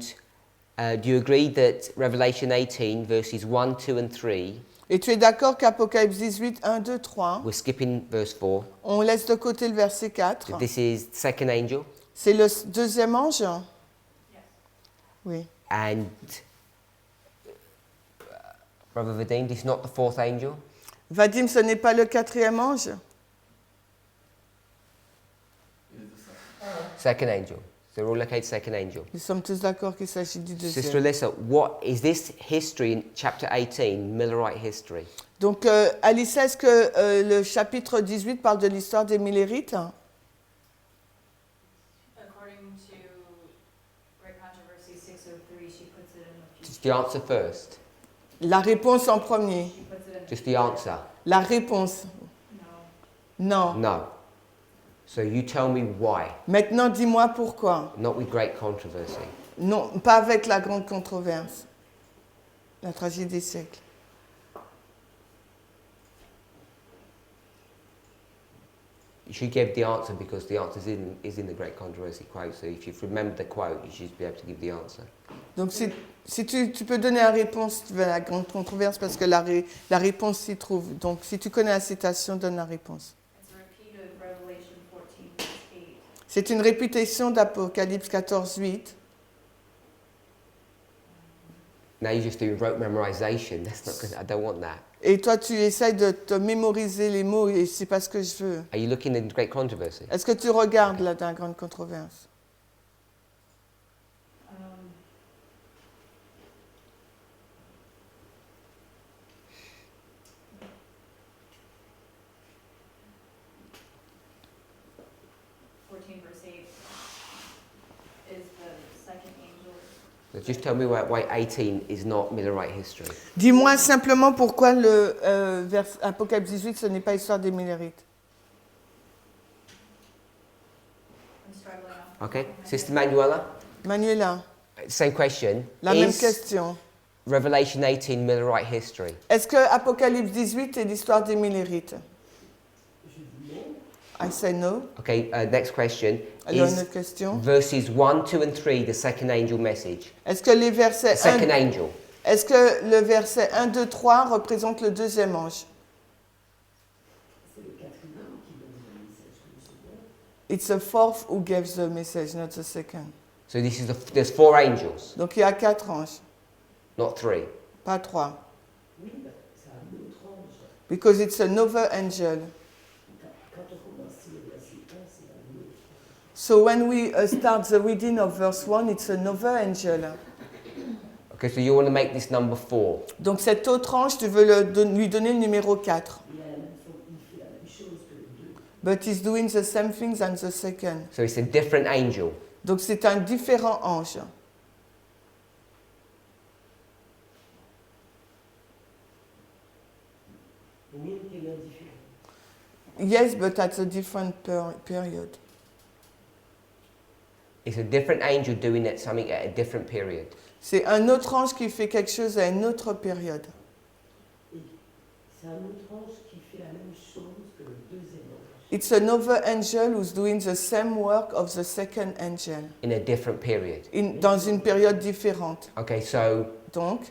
do you agree that Revelation 18 verses 1, 2 and 3, Et tu es d'accord qu'Apocalypse 18, 1, 2, 3, we're skipping verse 4, on laisse de côté le verset 4. that this is the second angel, C'est le deuxième ange? Oui. and Brother Vadim, this is not the fourth angel? Vadim, ce n'est pas le quatrième ange? It is the second. Second angel. So we're all okay, second angel. Nous sommes tous d'accord qu'il s'agit du Sister deuxième. Alyssa, what is this history in chapter 18, Millerite history? Donc, Alice, est-ce que le chapitre 18 parle de l'histoire des Millérites? According to Great Controversy 603, she puts it in the Just future. the answer first. La réponse en premier. She puts it in Just the answer. La réponse. No. Non. No. So you tell me why. Maintenant, dis-moi pourquoi. Not with great controversy. Non, pas avec la grande controverse. La tragédie des siècles. You should give the answer because the answer is in the great controversy quote. So if you've remembered the quote, you should be able to give the answer. Donc, si tu peux donner la réponse à la grande controverse parce que la réponse s'y trouve. Donc, si tu connais la citation, donne la réponse. It's a repeat of Revelation 14, verse 8. C'est une répétition d'Apocalypse 14, 8. Now you're just doing rote memorization. That's not good. I don't want that. Et toi, tu essayes de te mémoriser les mots et c'est pas ce que je veux. Are you looking in great controversy? Est-ce que tu regardes là dans la grande controverse? Verse 8 is the second angel. So just tell me why 18 is not Millerite history. Dis-moi simplement pourquoi le Apocalypse 18, ce n'est pas l'histoire des Millérites. I'm struggling. Okay, Sister Manuela, Manuela, same question. la même Is question. Revelation 18 Millerite history? Est-ce que Apocalypse 18 est l'histoire des Millérites? I say no. Okay, next question. Alors, une Is autre question. verses 1, 2 and 3 the second angel message? Est-ce que les versets The second 1, angel. Est-ce que le verset 1, 2, 3 représente le deuxième ange? C'est le quatrième qui donne le message que le second. It's the fourth who gives the message, not the second. So there's 4 angels, Donc il y a 4 anges, not 3. pas 3. Oui, bah, c'est un autre ange. Because it's another angel. Quand on commence le verset 1, c'est un autre ange. So when we start the reading of verse 1, it's another angel. Okay, so you want to make this number 4. Donc cet autre ange, tu veux lui donner le numéro 4. Il fait la même chose que le 2. But he's doing the same things as the second. So it's a different angel. Donc c'est un différent ange. Oui, une période différente. Yes, but at a different period. It's a different angel doing something at a different period. C'est un autre ange qui fait quelque chose à une autre période. Et c'est un autre ange qui fait la même chose que le deuxième ange. It's another angel who's doing the same work of the second angel. In a different period. Dans une période différente. Okay, so Donc,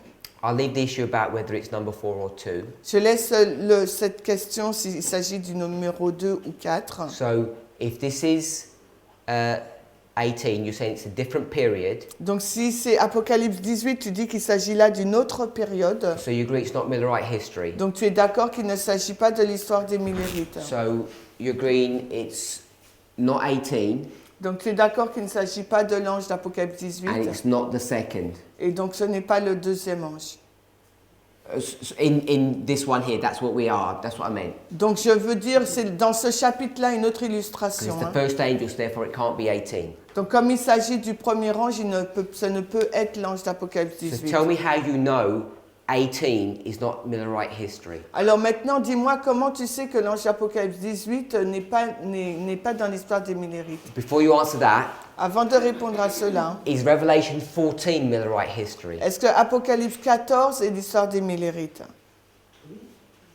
I'll leave the issue about whether it's number 4 or 2. je laisse cette question s'il s'agit du numéro 2 ou 4. So if this is 18, you're saying it's a different period. Donc si c'est Apocalypse 18, tu dis qu'il s'agit là d'une autre période. So you agree it's not Millerite history. Donc tu es d'accord qu'il ne s'agit pas de l'histoire des Millérites. So you're agreeing it's not 18 Donc tu es d'accord qu'il ne s'agit pas de l'ange d'Apocalypse 18. and it's not the second. Et donc ce n'est pas le deuxième ange. In this one here, that's what we are. That's what I meant. Donc je veux dire, c'est dans ce chapitre-là une autre Because illustration. it's the first angel, so therefore it can't be 18. Donc comme il s'agit du premier ange, ce ne peut être l'ange d'Apocalypse So 18. tell me how you know 18 is not Millerite history. Alors maintenant, dis-moi comment tu sais que l'ange d'Apocalypse 18 n'est pas dans l'histoire des Millérites. Before you answer that, Avant de répondre à cela, is Revelation 14 Millerite history? est-ce que Apocalypse 14 est l'histoire des Millérites?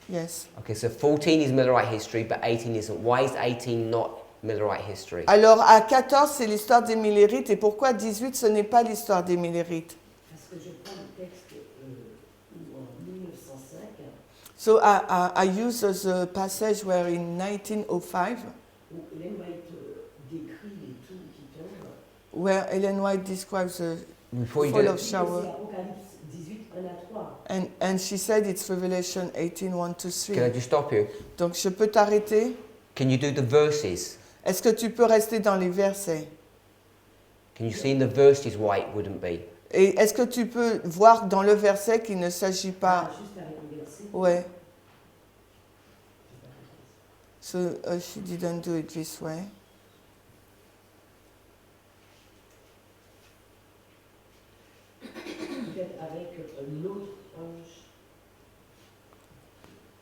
Yes. Okay, so 14 is Millerite history, but 18 isn't. Why is 18 not Millerite history? Alors à 14, c'est l'histoire des Millérites. Et pourquoi 18, ce n'est pas l'histoire des Millérites? Parce que je prends le texte où en 1905, So I use the passage where in 1905, où Ellen White décrit les tours qui tombent. where Ellen White describes the Before you fall do of C'est shower. Apocalypse 18, 1 à 3. And she said it's Revelation 18, 1 to can I 3. just stop you? Donc je peux t'arrêter. Can you do the verses? Est-ce que tu peux rester dans les versets? Can you see in the verses why it wouldn't be? Et est-ce que tu peux voir dans le verset qu'il ne s'agit pas... Juste avec le verset. Ouais. So she didn't do it this way. Peut-être avec un autre ange,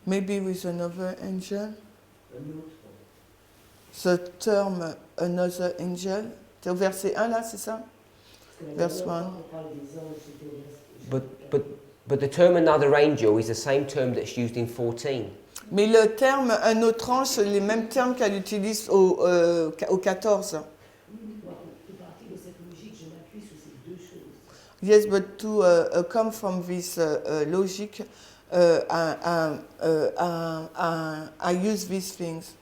Maybe with another angel. un autre ange. The term another angel. C'est au verset 1 là, c'est ça? Parce que la Verse dernière 1. fois qu'on parle des anges, c'était au verset. But the term another angel is the same term that's used in 14. Mais le terme un autre ange, c'est les mêmes termes qu'elle utilise au 14. Oui, pour partir de cette logique, je m'appuie sur ces deux choses. Yes, but to come from this logic, I use these things.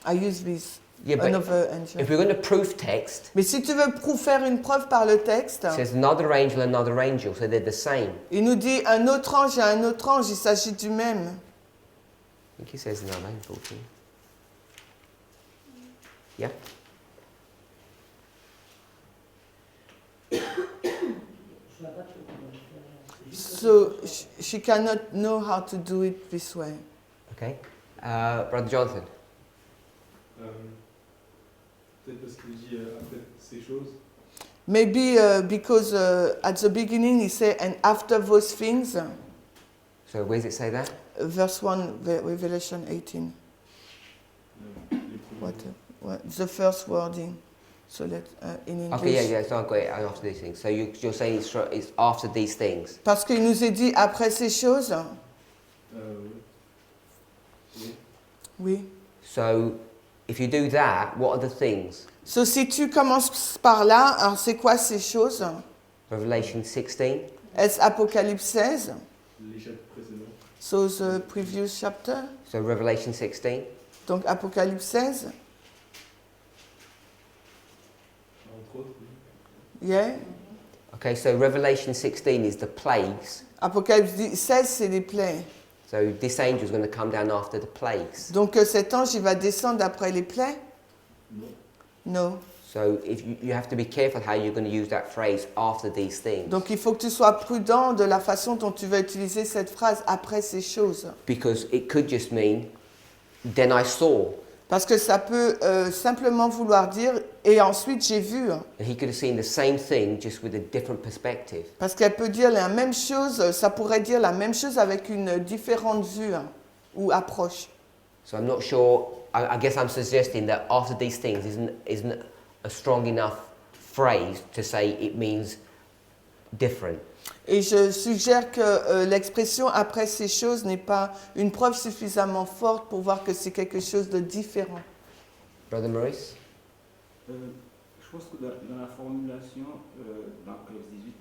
I use this Yeah, but another angel. if we're going to prove text, Mais si tu veux faire une preuve par le texte, it says another angel, so they're the same. il nous dit un autre ange et un autre ange, il s'agit du même. I think he says another angel, 14. Yeah? Je vois pas trop comment le faire. C'est juste So she cannot know how to do it this way. Okay. Brother Jonathan. Peut-être parce qu'il dit après ces choses. Maybe because at the beginning he said, and after those things, So where does it say that? verse 1, Revelation 18. Les premiers What, the first wording. So let in English. Okay, yeah, so I've got it after these things. So you're saying it's after these things. Parce qu'il nous est dit après ces choses. Oui. Oui. So if you do that, what are the things? So si tu commences par là, alors c'est quoi ces choses? Revelation 16. Est-ce Apocalypse 16? Les chapitres précédents. So the previous chapter. So Revelation 16. Donc Apocalypse 16. Entre autres, oui. Yeah. Okay, so Revelation 16 is the plagues. Apocalypse 16, c'est les plaies. So this angel is going to come down after the plagues. Donc cet ange, il va descendre après les plaies? Non. Non. So if you have to be careful how you're going to use that phrase after these things. Donc il faut que tu sois prudent de la façon dont tu vas utiliser cette phrase après ces choses. Because it could just mean, then I saw. Parce que ça peut simplement vouloir dire et ensuite j'ai vu. And he could have seen the same thing just with a different perspective. Parce qu'elle peut dire la même chose, ça pourrait dire la même chose avec une différente vue ou approche. So I'm not sure, I guess I'm suggesting that after these things isn't a strong enough phrase to say it means different. Et je suggère que l'expression après ces choses n'est pas une preuve suffisamment forte pour voir que c'est quelque chose de différent. Brother Maurice? Je pense que dans la formulation, dans Apocalypse 18,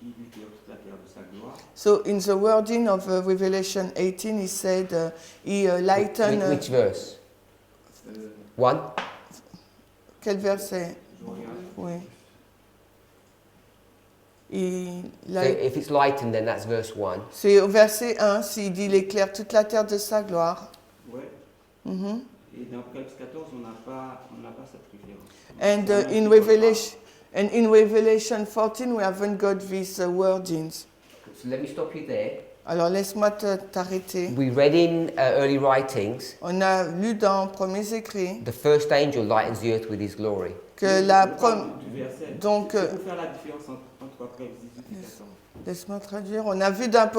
il dit toute la terre de sa gloire. So in the wording of Revelation 18, he said he lightened. Which verse? 1? Quel verset? Je regarde. Oui. Il So if it's lightened, then that's verse 1. C'est au verset 1, s'il dit il éclaire toute la terre de sa gloire. Ouais. Mhm. Et dans Apocalypse 14, on n'a pas cette référence. And in Revelation 14, we haven't got these wordings. So let me stop you there. Alors laisse-moi t'arrêter. We read in early writings, On a lu dans Premiers Écrits the first angel lightens the earth with his glory. que la Du verset. donc C'est pour faire la différence entre Apocalypse 18 et 14. laisse-moi traduire. On a vu dans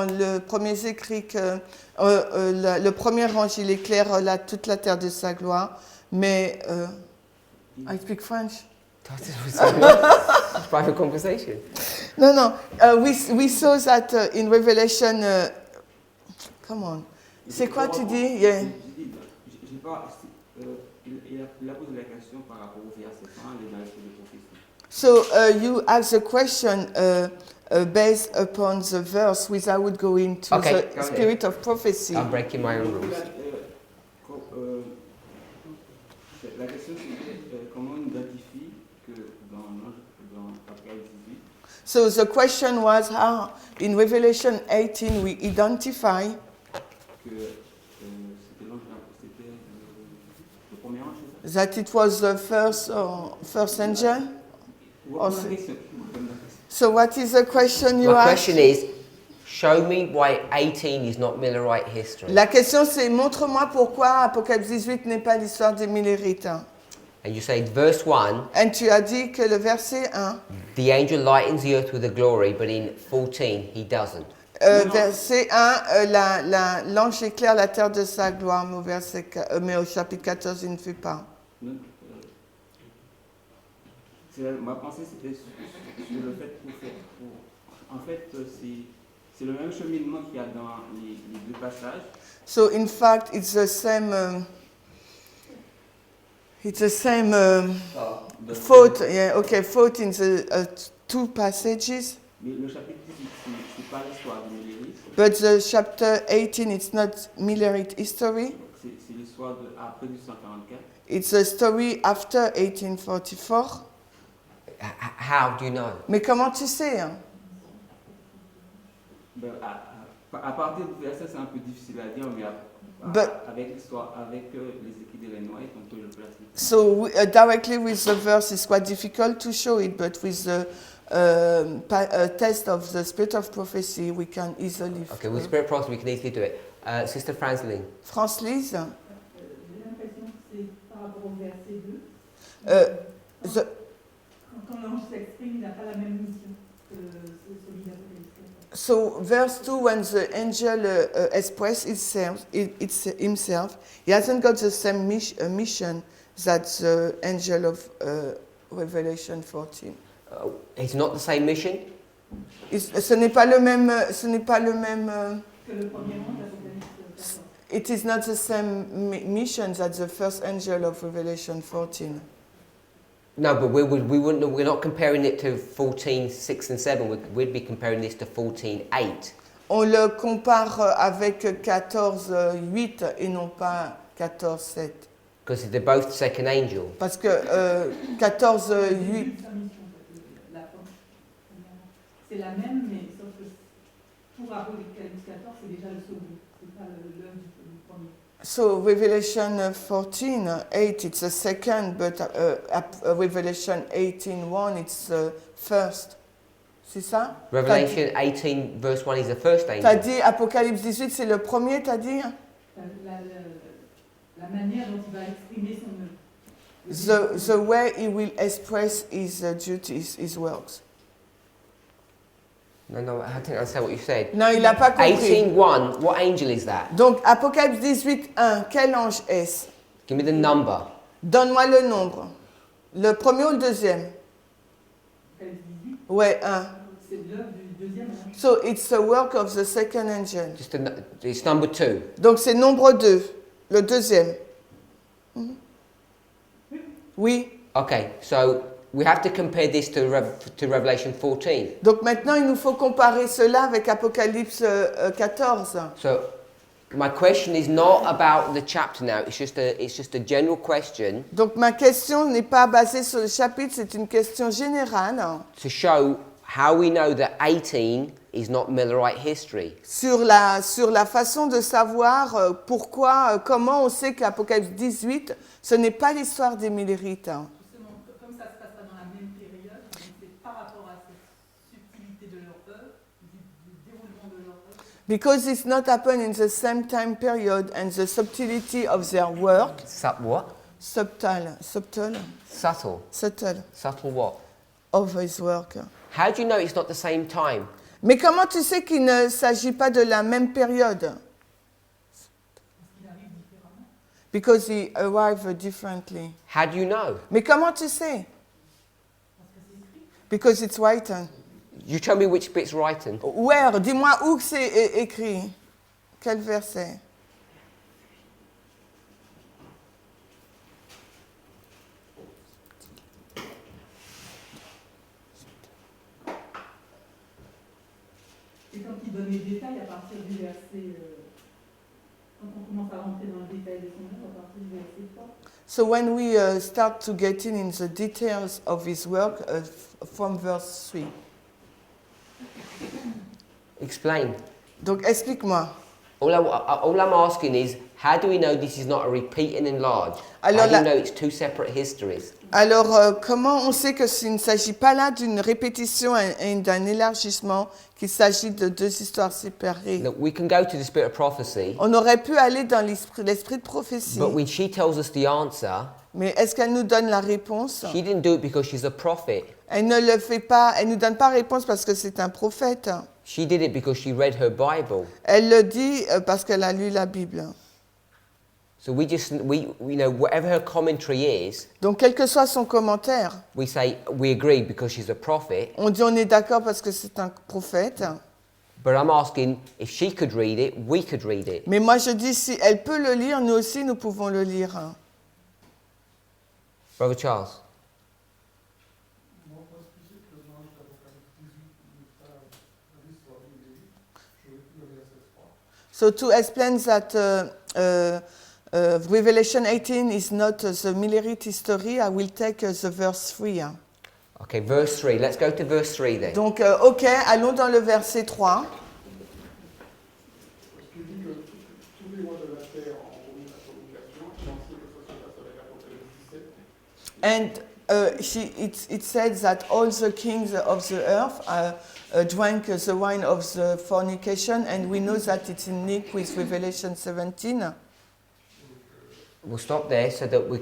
le Premiers Écrits que le premier ange il éclaire toute la terre de sa gloire, mais I speak French. Private conversation. No. We saw that in Revelation. Come on. C'est quoi tu dis? Yeah. J'ai pas, il a posé la question par rapport au verset 1, les Ecole Des Prophètes. So you ask the question based upon the verse without going to Okay, the spirit of prophecy. I'm breaking my own rules. La question c'est comment on identifie que dans Apocalypse 18, So the question was how in Revelation 18 we identify que c'était le premier ange, c'est ça? that it was the first angel. Ou c'est- la question. So what is the question you My ask? question is, show me why 18 is not Millerite history. La question c'est montre-moi pourquoi Apocalypse 18 n'est pas l'histoire des Millérites. And you say, verse 1, Et tu as dit que le verset 1, the angel lightens the earth with a glory, but in 14 he doesn't. verset 1, l'ange éclaire la terre de sa gloire, mais au chapitre 14 il ne fait pas. Ma pensée c'était sur le fait en fait c'est le même cheminement qu'il y a dans les deux passages. So in fact it's the same thought, thought in the two passages. Mais le chapitre 18 c'est pas l'histoire de Millerite, But the chapter 18 it's not Millerite history. c'est l'histoire de après 1844. It's a story after 1844. How do you know? Mais comment tu sais hein? Ben, à partir du verset c'est un peu difficile à dire, mais avec l'histoire, avec les écrits d'Ellen White, on peut le placer. So directly with the verse is quite difficult to show it, but with the test of the spirit of prophecy, we can easily. Okay, with spirit prophecy we can easily do it. Sister Franslin. France-Lise. J'ai l'impression que c'est par rapport au verset 2. Quand l'ange s'exprime, il n'a pas la même mission que celui d'Apocalypse 14. So verse 2, when the angel expresses himself, he hasn't got the same mission that the angel of Revelation 14. It's not the same mission? Ce n'est pas le même. Que le premier ange d'Apocalypse 14. It is not the same mission that the first angel of Revelation 14. No, but we're not comparing it to 14:6 and 7. We'd be comparing this to 14:8. On le compare avec 14:8 et non pas 14:7. Because they're both second angel. Parce que 14:8. C'est la même, mais sauf que pour Apocalypse 14, c'est déjà le second. C'est pas l'œuvre du premier. So Revelation 14:8 it's the second, but Revelation 18:1 it's the first. C'est ça? Revelation 18 verse 1 is the first angel. T'as dit Apocalypse 18 c'est le premier, t'as dit? La manière dont il va exprimer son œuvre. The way he will express his duties, his works. No, I didn't understand what you said. Non, il n'a pas compris. 18:1, what angel is that? Donc Apocalypse 18:1, quel ange est-ce? Give me the number. Donne-moi le nombre. Le premier ou le deuxième? Ouais, 1. C'est l'œuvre du deuxième ange. So it's the work of the second angel. It's number 2. Donc c'est nombre 2, le deuxième. Oui. Okay, so we have to compare this to Revelation 14. Donc maintenant il nous faut comparer cela avec Apocalypse 14. So my question is not about the chapter now, it's just a general question. Donc ma question n'est pas basée sur le chapitre, c'est une question générale. To show how we know that 18 is not Millerite history. Sur la façon de savoir pourquoi, comment on sait qu'Apocalypse 18, ce n'est pas l'histoire des Millérites. Justement, comme ça se passe pas dans la même période, c'est par rapport à cette subtilité de leur œuvre, du déroulement de leur œuvre. Because it's not happened in the same time period and the subtlety of their work. What? Subtle. Subtle. Subtle what? Of his work. How do you know it's not the same time? Mais comment tu sais qu'il ne s'agit pas de la même période? Because he arrived differently. How do you know? Mais comment tu sais? Because it's written. You tell me which bit's written. Where? Dis-moi où c'est écrit. Quel verset? Et quand il donne les détails à partir du verset, quand on commence à rentrer dans le détail de son œuvre, à partir du verset 3. So when we start to get in the details of his work from verse 3. Explain. Donc explique-moi. All I'm asking is, how do we know this is not a repeat and enlarge? Alors, how do you know it's two separate histories? Alors, comment on sait qu'il ne s'agit pas là d'une répétition et d'un élargissement, qu'il s'agit de deux histoires séparées? Look, we can go to the spirit of prophecy. On aurait pu aller dans l'esprit de prophétie. But when she tells us the answer, mais est-ce qu'elle nous donne la réponse? She didn't do it because she's a prophet. Elle ne le fait pas, elle nous donne pas réponse parce que c'est un prophète. She did it because she read her Bible. Elle le dit parce qu'elle a lu la Bible. So we know, whatever her commentary is. Donc quel que soit son commentaire. We say we agree because she's a prophet. On dit on est d'accord parce que c'est un prophète. But I'm asking if she could read it, we could read it. Mais moi je dis si elle peut le lire, nous aussi nous pouvons le lire. Brother Charles. So to explain that Revelation 18 is not the Millerite history, I will take the verse 3. Okay, verse 3. Let's go to verse 3 then. Donc, ok, allons dans le verset 3. And it said that all the kings of the earth drank the wine of the fornication, and we know that it's in link with Revelation 17. We'll stop there so that we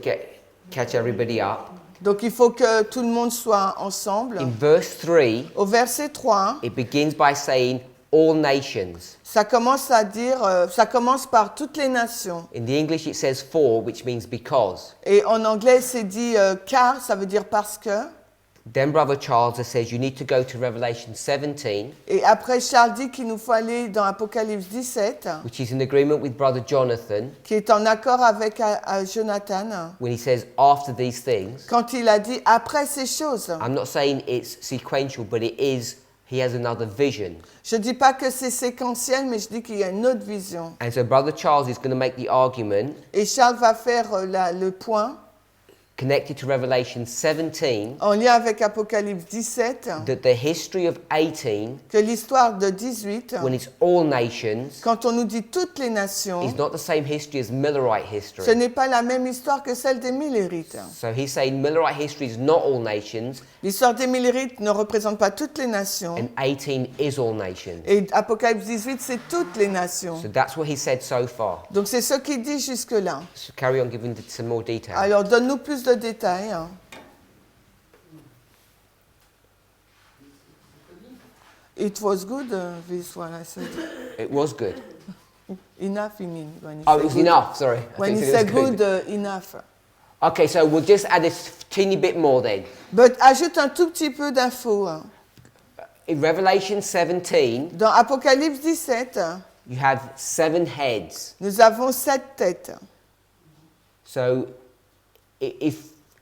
catch everybody up. Donc il faut que tout le monde soit ensemble. In verse 3, au verset 3, it begins by saying all nations. Ça commence par toutes les nations. In the English it says for, which means because. Et en anglais c'est dit car, ça veut dire parce que. Then Brother Charles says you need to go to Revelation 17, Et après, Charles dit qu'il nous faut aller dans Apocalypse 17, which is in agreement with Brother Jonathan qui est en accord avec Jonathan, when he says after these things. quand il a dit après ces choses. I'm not saying it's sequential, but it is, he has another vision. Je ne dis pas que c'est séquentiel, mais je dis qu'il y a une autre vision. And so Brother Charles is going to make the argument Et Charles va faire le point connected to Revelation 17 en lien avec Apocalypse 17, that the history of 18, que l'histoire de 18, when it's all nations, quand on nous dit toutes les nations, is not the same history as Millerite ce history. n'est pas la même histoire que celle des Millérites. So he's saying Millerite history is not all nations, L'histoire des Millérites ne représente pas toutes les nations. and 18 is all nations. Et Apocalypse 18, c'est toutes les nations. So that's what he said so far. Donc c'est ce qu'il dit jusque-là. So carry on giving some more detail. Alors donne-nous plus de détails. Hein. It was good, this one, I said. It was good. Enough, you mean. When Oh, it was enough, sorry. I When think you it say was good, enough. Okay, so we'll just add a teeny bit more then. But ajoute un tout petit peu d'infos. Hein. In Revelation 17, Dans Apocalypse 17, you have 7 heads. nous avons 7 têtes. So if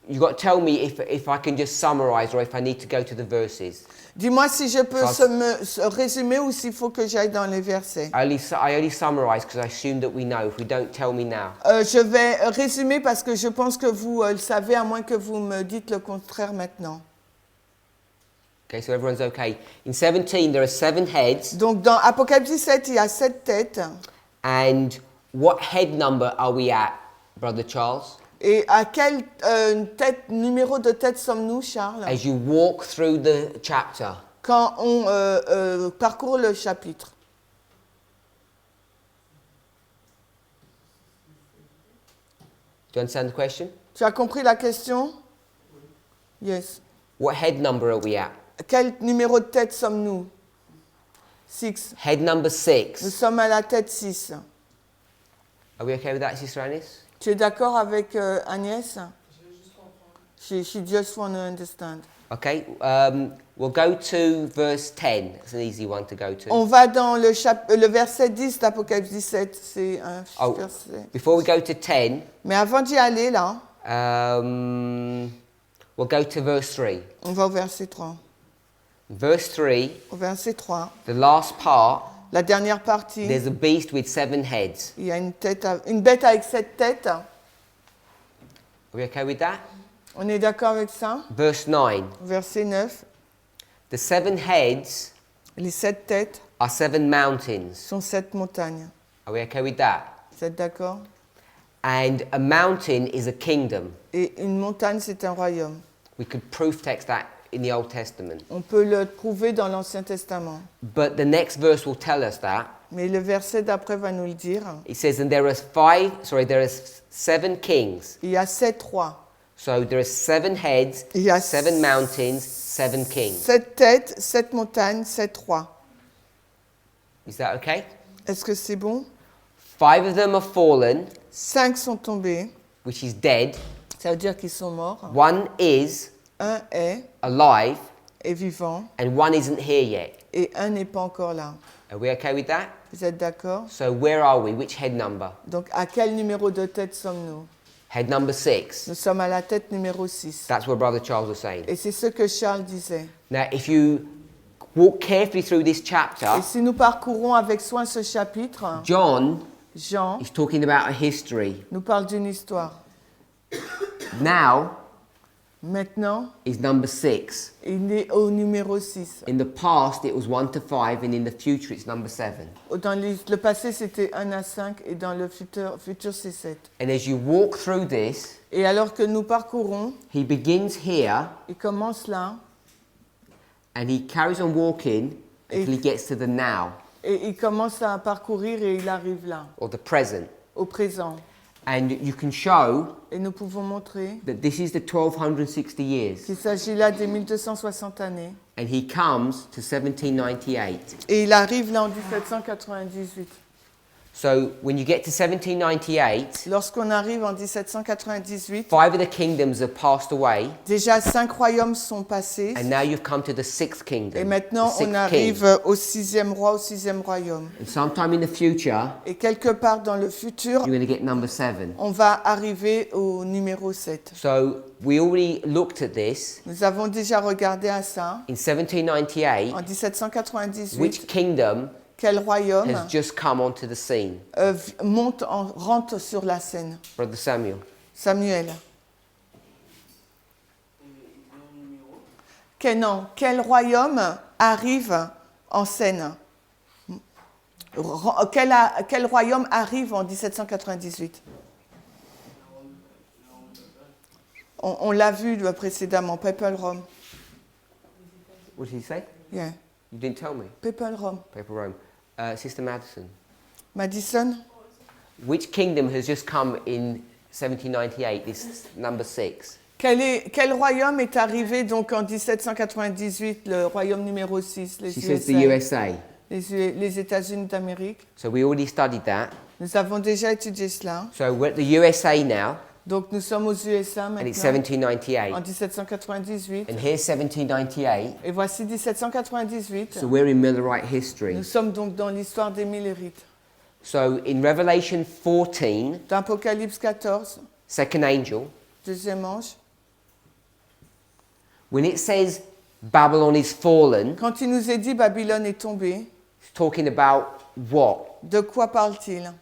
you've got to tell me if I can just summarize or if I need to go to the verses. Dis-moi si je peux Ça, se résumer ou s'il faut que j'aille dans les versets. I only summarize because I assume that we know. If we don't, tell me now. Je vais résumer parce que je pense que vous le savez, à moins que vous me dites le contraire maintenant. Okay, so everyone's okay. In 17, there are 7 heads. Donc dans Apocalypse 17, il y a 7 têtes. And what head number are we at, Brother Charles? Et à quel numéro de tête sommes-nous, Charles, As you walk through the chapter? quand on parcourt le chapitre? Do you understand the question? Tu as compris la question? Yes. What head number are we at? Quel numéro de tête sommes-nous? 6. Head number Nous 6. sommes à la tête 6. Are we okay with that, Sister Anis? Tu es d'accord avec Agnès? Je veux juste comprendre. She just want to understand. Okay, we'll go to verse 10. It's an easy one to go to. On va dans le verset 10 d'Apocalypse 17. C'est un Oh, verset. before we go to 10, Mais avant d'y aller, là, we'll go to verse 3. on va au verset 3. Verse 3, Au verset 3, the last part, la dernière partie, there's a beast with 7 heads. il y a une bête avec 7 têtes. Are we okay with that? On est d'accord avec ça? Verse 9, Verset 9, the 7 heads les 7 têtes are 7 mountains. sont 7 montagnes. Are we okay with that? Vous êtes d'accord? And a mountain is a kingdom. Et une montagne, c'est un royaume. We could proof text that in the Old Testament. On peut le prouver dans l'Ancien Testament. But the next verse will tell us that. Mais le verset d'après va nous le dire. It says, and there are 7 kings. Il y a 7 rois. So there are 7 heads, Il y a 7 mountains, 7 kings. 7 têtes, 7 montagnes, 7 rois. Is that okay? Est-ce que c'est bon? 5 of them are fallen, 5 sont tombés. which is dead. Ça veut dire qu'ils sont morts. 1 is Un est alive, vivant and 1 isn't here yet. et un n'est pas encore là. Are we okay with that? Vous êtes d'accord? So where are we? Which head number? Donc à quel numéro de tête sommes-nous? Head number 6. Nous sommes à la tête numéro 6. That's what Brother Charles was saying. Et c'est ce que Charles disait. Now, if you walk carefully through this chapter, Et si nous parcourons avec soin ce chapitre, John Jean is talking about a history. nous parle d'une histoire. Now Maintenant, is number 6. il est au numéro 6. In the past, it was 1 to 5, and in the future, it's number 7. Dans le passé, c'était 1 à 5 et dans le futur c'est 7. And as you walk through this, Et alors que nous parcourons, he begins here, il commence là and he carries on walking until he gets to the now, et il commence à parcourir et il arrive là, or the present. au présent. And you can show Et nous pouvons montrer that this is the 1260 years. qu'il s'agit là des 1260 années. And he comes to 1798. Et il arrive là en 1798. So when you get to 1798, Lorsqu'on arrive en 1798, 5 of the kingdoms have passed away, déjà 5 royaumes sont passés. and now you've come to the 6th kingdom. Et maintenant, the 6th on arrive au 6e roi, au 6e royaume. king. And sometime in the future, Et quelque part dans le futur, you're going to get number 7. on va arriver au numéro 7. So we already looked at this Nous avons déjà regardé à ça. in 1798. En 1798, Which kingdom quel royaume has just come onto the scene? rentre sur la scène? Brother Samuel. Samuel. Quel royaume arrive en scène? Quel royaume arrive en 1798? On l'a vu précédemment, Papal Rome. What did he say? Yeah. You didn't tell me. Papal Rome. Paper Rome. Sister Madison. Madison. Which kingdom has just come in 1798? This number 6. Quel royaume est arrivé donc en 1798, le royaume numéro 6, les She says the USA. les États-Unis d'Amérique? So we already studied that. Nous avons déjà étudié cela. So we're at the USA now, Donc nous sommes aux USA and it's maintenant, 1798. en 1798. And here's 1798. Et voici 1798. So we're in Millerite history. Nous sommes donc dans l'histoire des Millérites. So in Revelation 14, Dans Apocalypse 14, second angel, deuxième ange, when it says Babylon is fallen, quand il nous est dit Babylone est tombée, it's talking about what? de quoi parle-t-il?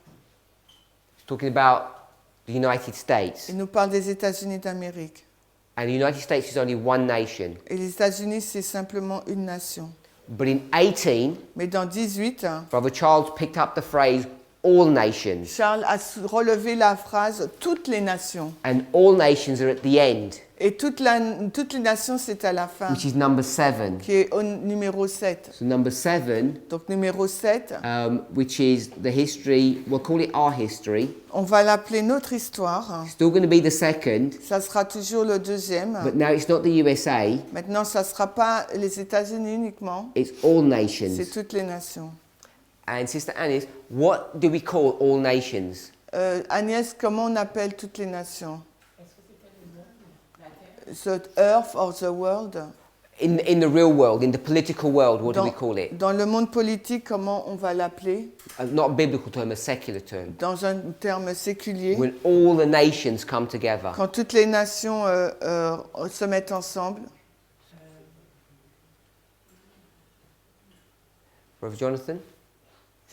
It's talking about the United States. Il nous parle des États-Unis d'Amérique. And the United States is only one nation. Et les États-Unis, c'est simplement une nation. But in 18, Mais dans 18, Brother Charles picked up the phrase all nations. Charles a relevé la phrase « toutes les nations And all nations are at the end, ». Et toutes les nations, c'est à la fin, which is number 7. qui est au numéro 7. So number 7, Donc numéro 7, which is the history, we'll call it our history. on va l'appeler notre histoire. Still going to be the second, Ça sera toujours le deuxième. but now it's not the USA, Maintenant, ça ne sera pas les États-Unis uniquement, it's all c'est nations. toutes les nations. And Sister Anis, what do we call all nations? Agnès, comment on appelle toutes les nations? The earth or the world? In the real world, in the political world, what do we call it? Dans le monde politique, comment on va l'appeler? Not a biblical term, a secular term. Dans un terme séculier. When all the nations come together. Quand toutes les nations se mettent ensemble. Brother Jonathan?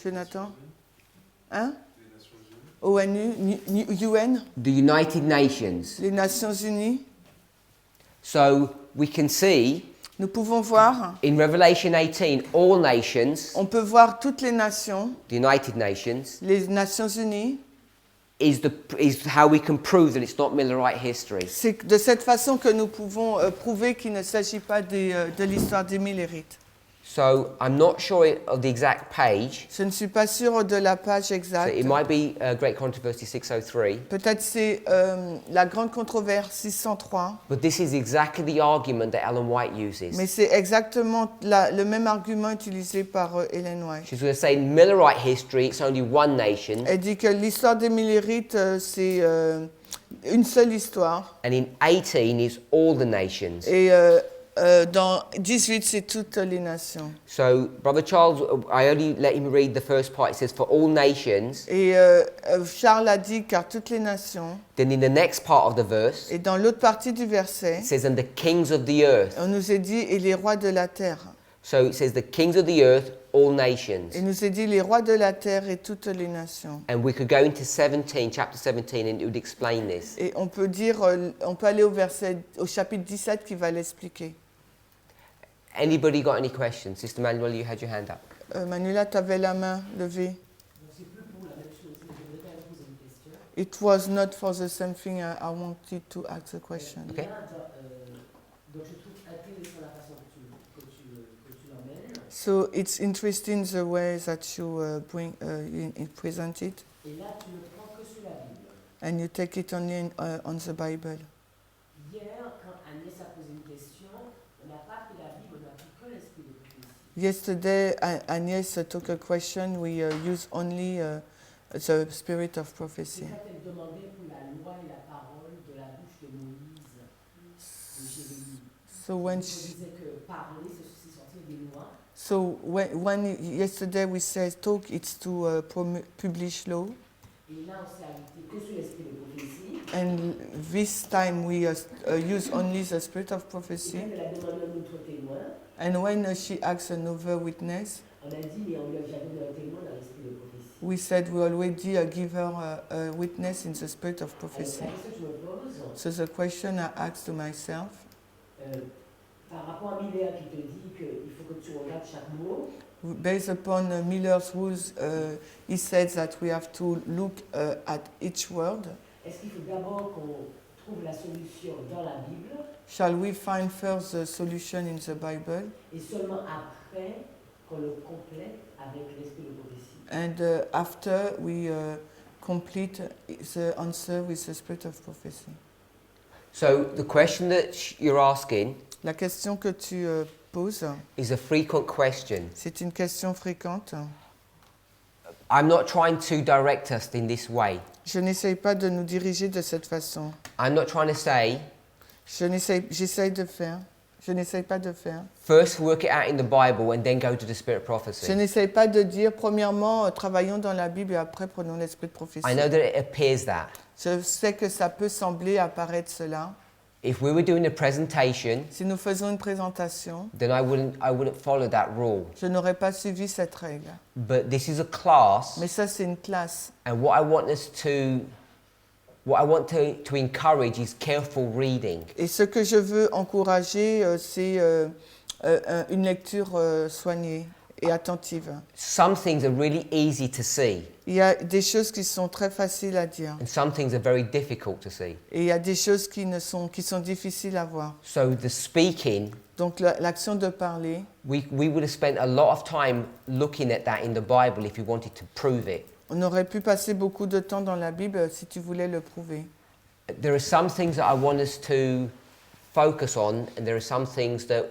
Jonathan? Hein? ONU, UN? The United Nations. Les Nations Unies. So we can see Nous pouvons voir, in Revelation 18, all nations, on peut voir toutes les nations, the United Nations, les Nations Unies. is how we can prove that it's not Millerite history. C'est de cette façon que nous pouvons prouver qu'il ne s'agit pas de l'histoire des Millérites. So I'm not sure of the exact page. Je ne suis pas sûre de la page So exacte. it might be Great Controversy 603. Peut-être c'est la grande controverse 603, But this is exactly the argument that Ellen White uses. mais c'est exactement le même argument utilisé par Ellen White. She's going to say in Millerite history, it's only one nation. Elle dit que l'histoire des Millérites, c'est une seule histoire. And in 18 is all the nations. Et dans 18, c'est toutes les nations. So, Brother Charles, I only let him read the first part. It says, for all nations. Et Charles a dit, car toutes les nations. Then in the next part of the verse, Et dans l'autre partie du verset, it says, and the kings of the earth. on nous est dit, et les rois de la terre. So it says, the kings of the earth, all nations. Il nous est dit, les rois de la terre et toutes les nations. And we could go into chapter 17, and it would explain this. Et on peut dire, on peut aller au chapitre 17 qui va l'expliquer. Anybody got any questions? Sister Manuel, you had your hand up. Manuela, tu avais la main levée. C'est plus pour la même chose. Je voudrais quand même poser une question. It was not for the same thing I wanted to ask a question. Okay. Donc je trouve intéressant la façon que tu l'emmènes. So it's interesting the way that you present it. Et là, tu ne prends que sur la Bible. And you take it only on the Bible. Hier, quand Agnès a posé une question, on n'a pas pris la Bible, on n'a pris que l'esprit de prophétie. Yesterday, Agnès took a question. We use only the spirit of prophecy. C'est ça qu'elle demandait pour la loi et la parole de la bouche de Moïse, de Jérémie. So when On she, disait que parler, c'est sortir des lois. so when yesterday we said talk, it's to publish law, Et là, on s'est arrêté que sur l'esprit de prophétie. and this time we use only the spirit of Et prophecy. quand elle a demandé un autre témoin, And when she asked another witness, on a dit, mais on lui a déjà donné un témoin dans l'esprit de prophétie. we said we already give her a witness in the spirit of Alors, prophecy. la question que je me pose, So the question I asked to myself, par rapport à Miller qui te dit qu'il faut que tu regardes chaque mot, based upon Miller's rules, he said that we have to look at each word. est-ce qu'il faut d'abord qu'on trouve la solution dans la Bible Shall we find first the solution in the Bible, et seulement après qu'on le complète avec l'esprit de prophétie? and after we complete the answer with the spirit of prophecy? So the question that you're asking La question que tu poses, is a frequent question. c'est une question fréquente. I'm not trying to direct us in this way. Je n'essaye pas de nous diriger de cette façon. I'm not trying to say, J'essaye de faire. Je n'essaye pas de faire. first work it out in the Bible and then go to the spirit of Je prophecy. n'essaye pas de dire, premièrement, travaillons dans la Bible et après prenons l'esprit de prophétie. I know that it appears that. Je sais que ça peut sembler apparaître cela. If we were doing a presentation, Si nous faisons une présentation, then I wouldn't follow that rule. je n'aurais pas suivi cette règle. But this is a class, Mais ça, c'est une classe. and what I want to encourage is careful reading. Et ce que je veux encourager, c'est une lecture soignée et attentive. Some things are really easy to see, Il y a des choses qui sont très faciles à dire. and some things are very difficult to see. Et il y a des choses qui sont difficiles à voir. So the speaking, Donc l'action de parler, we would have spent a lot of time looking at that in the Bible if we wanted to prove it. on aurait pu passer beaucoup de temps dans la Bible si tu voulais le prouver. There are some things that I want us to focus on, and there are some things that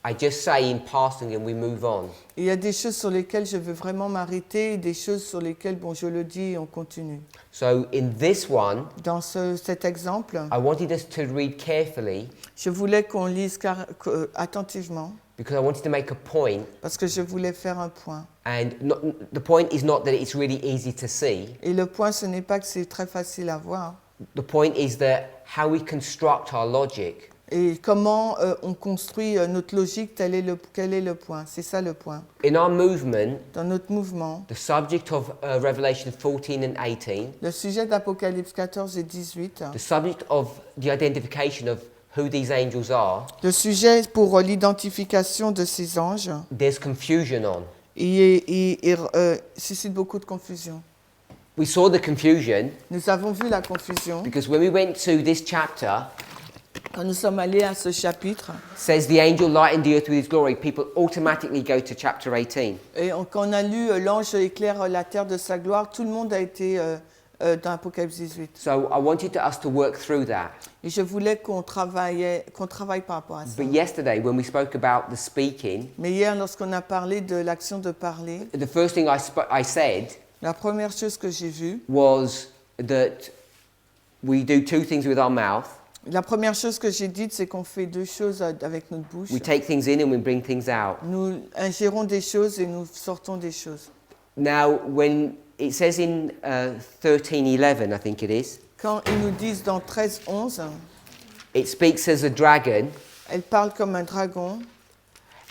I just say in passing and we move on. Et il y a des choses sur lesquelles je veux vraiment m'arrêter et des choses sur lesquelles, bon, je le dis et on continue. So in this one, Dans cet exemple, I wanted us to read carefully je voulais qu'on lise attentivement because I wanted to make a point, parce que je voulais faire un point. and the point is not that it's really easy to see. Et le point, ce n'est pas que c'est très facile à voir. The point is that how we construct our logic. Et comment on construit notre logique, quel est le point. C'est ça le point. In our movement, Dans notre mouvement, the subject of Revelation 14 and 18, le sujet d'Apocalypse 14 et 18, the subject of the identification of who these angels are, le sujet pour l'identification de ces anges, there's confusion on. il suscite beaucoup de confusion. We saw the confusion Nous avons vu la confusion because when we went to this chapter, quand nous sommes allés à ce chapitre. says the angel lightened the earth with his glory, people automatically go to chapter 18. Et quand on a lu l'ange éclaire la terre de sa gloire, tout le monde a été dans Apocalypse 18. So I wanted us to work through that. Et je voulais qu'on travaille par rapport à ça. But yesterday, when we spoke about the speaking, Mais hier, lorsqu'on a parlé de l'action de parler, the first thing I said la première chose que j'ai vue, was that we do two things with our mouth. la première chose que j'ai dite, c'est qu'on fait deux choses avec notre bouche. We take things in and we bring things out. Nous ingérons des choses et nous sortons des choses. Now, when it says in 13:11, I think it is, Quand ils nous disent dans 13:11, it speaks as a dragon. elle parle comme un dragon.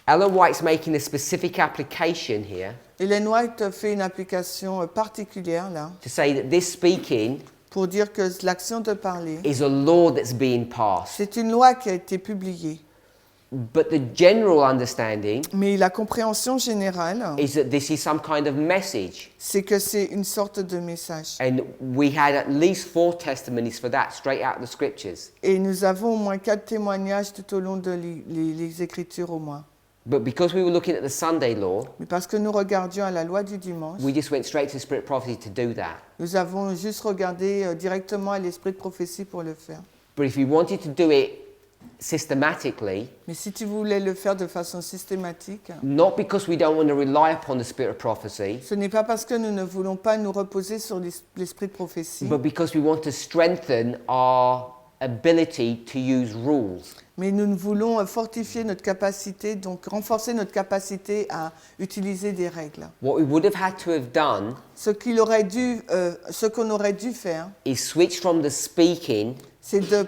Ellen White's making a specific application here Ellen White fait une application particulière là, to say that this speaking pour dire que l'action de parler, is a law that's being passed. c'est une loi qui a été publiée. But the general understanding Mais la compréhension générale, is that this is some kind of message. c'est que c'est une sorte de message. And we had at least 4 testimonies for that straight out of the scriptures. Et nous avons au moins 4 témoignages tout au long de les Écritures au moins. But because we were looking at the Sunday law, Mais parce que nous regardions à la loi du dimanche, we just went straight to spirit prophecy to do that. nous avons juste regardé directement à l'esprit de prophétie pour le faire. But if we wanted to do it systematically, Mais si tu voulais le faire de façon systématique, not because we don't want to rely upon the spirit of prophecy, ce n'est pas parce que nous ne voulons pas nous reposer sur l'esprit de prophétie, but because we want to strengthen our ability to use rules. mais nous voulons fortifier notre capacité, donc renforcer notre capacité à utiliser des règles. What we would have had to have done Ce qu'on aurait dû faire, is switch from the speaking c'est de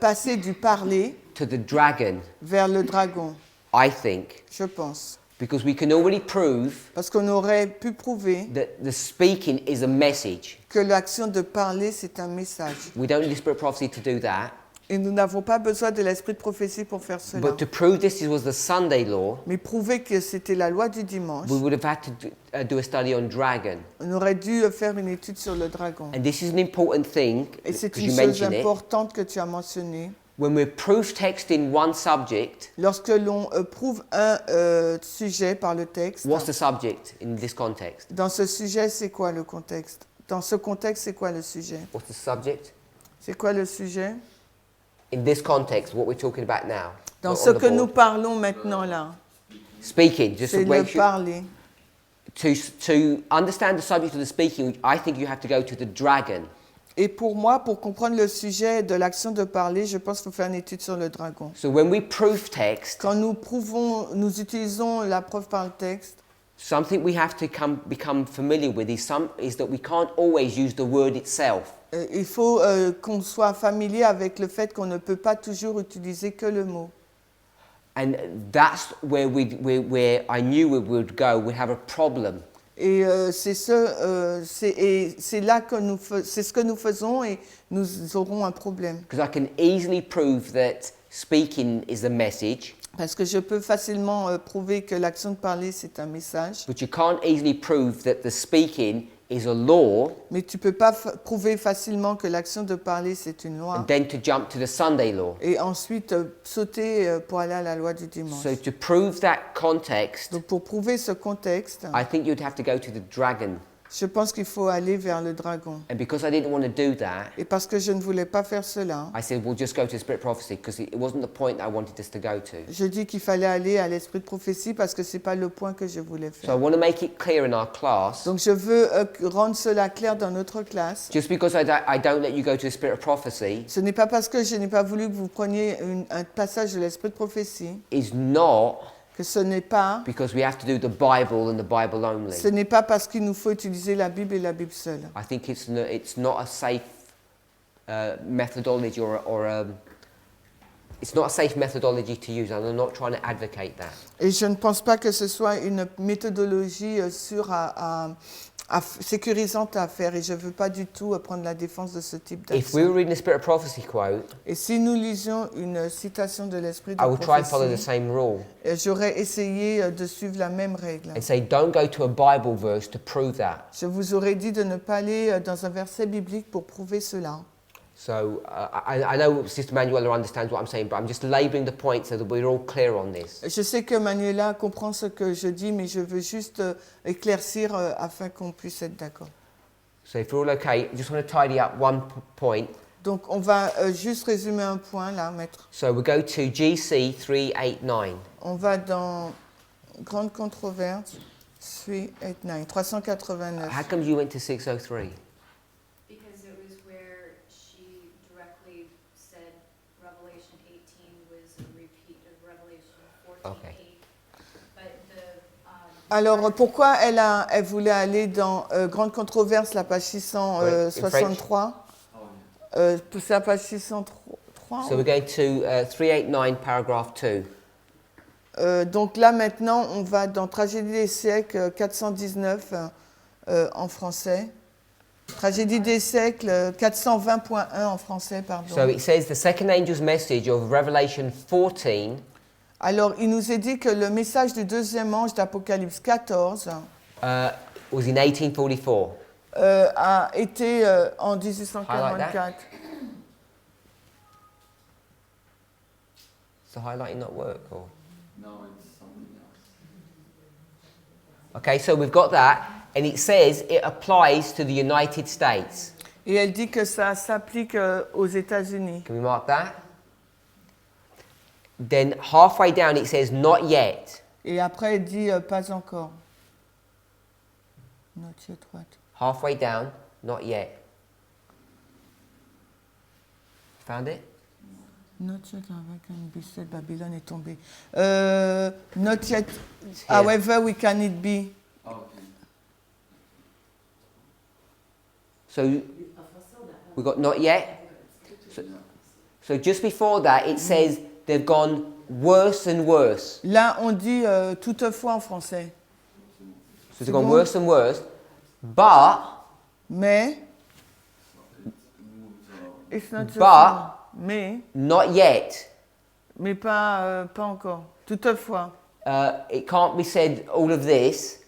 passer du parler to the dragon, vers le dragon, I think, je pense. because we can already prove Parce qu'on aurait pu prouver that the speaking is a message. que l'action de parler, c'est un message. We don't need the spirit of prophecy to do that. Et nous n'avons pas besoin de l'esprit de prophétie pour faire cela. But to prove this was the Sunday law, Mais prouver que c'était la loi du dimanche, we would have had to do a study on dragon. on aurait dû faire une étude sur le dragon. And this is an important thing, Et c'est because une you chose mentioned it. importante que tu as mentionnée. When we're proof texting one subject, Lorsque l'on prouve un sujet par le texte, what's the subject in this context? dans ce sujet, c'est quoi le contexte? Dans ce contexte, c'est quoi le sujet? What's the subject? C'est quoi le sujet? In this context, what we're talking about now. Dans on ce the que nous board. parlons maintenant là, Speaking, just c'est to le make sure, parler. to understand the subject of the speaking, I think you have to go to the dragon. Et pour moi, pour comprendre le sujet de l'action de parler, je pense qu'il faut faire une étude sur le dragon. So when we proof text, Quand nous utilisons la preuve par le texte, something we have to become familiar with is that we can't always use the word itself. il faut qu'on soit familier avec le fait qu'on ne peut pas toujours utiliser que le mot. And that's where I knew we would go. We have a problem. Et c'est là que c'est ce que nous faisons et nous aurons un problème. Because I can easily prove that speaking is a message, Parce que je peux facilement prouver que l'action de parler, c'est un message. but you can't easily prove that the speaking is a law, Mais tu ne peux pas prouver facilement que l'action de parler, c'est une loi. and then to jump to the Sunday law. Et ensuite sauter pour aller à la loi du dimanche. So to prove that context, Donc pour prouver ce contexte, I think you'd have to go to the dragon. je pense qu'il faut aller vers le dragon. And because I didn't want to do that, Et parce que je ne voulais pas faire cela, I said, we'll just go to spirit prophecy, because it wasn't the point I wanted us to go to. je dis qu'il fallait aller à l'esprit de prophétie parce que ce n'est pas le point que je voulais So I faire. want to make it clear in our class, Donc je veux rendre cela clair dans notre classe. just because I don't let you go to the spirit of prophecy, Ce n'est pas parce que je n'ai pas voulu que vous preniez un passage de l'esprit de prophétie, is not que ce n'est pas because we have to do the Bible and the Bible only. Ce n'est pas parce qu'il nous faut utiliser la Bible et la Bible seule. I think it's not a safe methodology it's not a safe methodology to use, and I'm not trying to advocate that. Et je ne pense pas que ce soit une méthodologie sécurisante à faire, et je ne veux pas du tout prendre la défense de ce type If we were d'action. reading a spirit of prophecy quote, Et si nous lisions une citation de l'esprit de I would try and follow the prophétie, same rule j'aurais essayé de suivre la même règle. and say, don't go to a Bible verse to prove that. Je vous aurais dit de ne pas aller dans un verset biblique pour prouver cela. So I know Sister Manuela understands what I'm saying, but I'm just labelling the point so that we're all clear on this. Je sais que Manuela comprend ce que je dis, mais je veux juste éclaircir afin qu'on puisse être d'accord. So if you're all okay, I just want to tidy up one point. Donc on va juste résumer un point là, maître. So we go to GC 389. On va dans Grande Controverse 389, 389. How come you went to 603? Because it was where she directly said Revelation 18 was a repeat of Revelation 14:8. Okay. But Alors pourquoi elle voulait aller dans Grande Controverse, la page 663 c'est la page 603. So we're going to 389, paragraph 2. Donc là maintenant on va dans Tragédie des siècles 419 en français. Tragédie des siècles 420.1 en français, pardon. So it says the second angel's message of Revelation 14 Alors il nous est dit que le message du deuxième ange d'Apocalypse 14 was in 1844. a été en 1844. Does the highlighting not work? Or? No, it's something else. Okay, so we've got that, and it says it applies to the United States. Et elle dit que ça s'applique aux États-Unis. Can we mark that? Then halfway down it says not yet. Et après, il dit pas encore. Not yet what? Halfway down, not yet. Found it? Not yet, avec un bisset, Babylone est tombé. Not yet, It's here. however, we can it be. Oh, okay. So En français, on n'a pas. we got not yet. So just before that, it says they've gone worse and worse. Là, on dit toutefois en français. So they've gone worse and worse. But, Mais, it's not the But- same. Mais, not yet. mais pas encore. Toutefois. It can't be said all of this.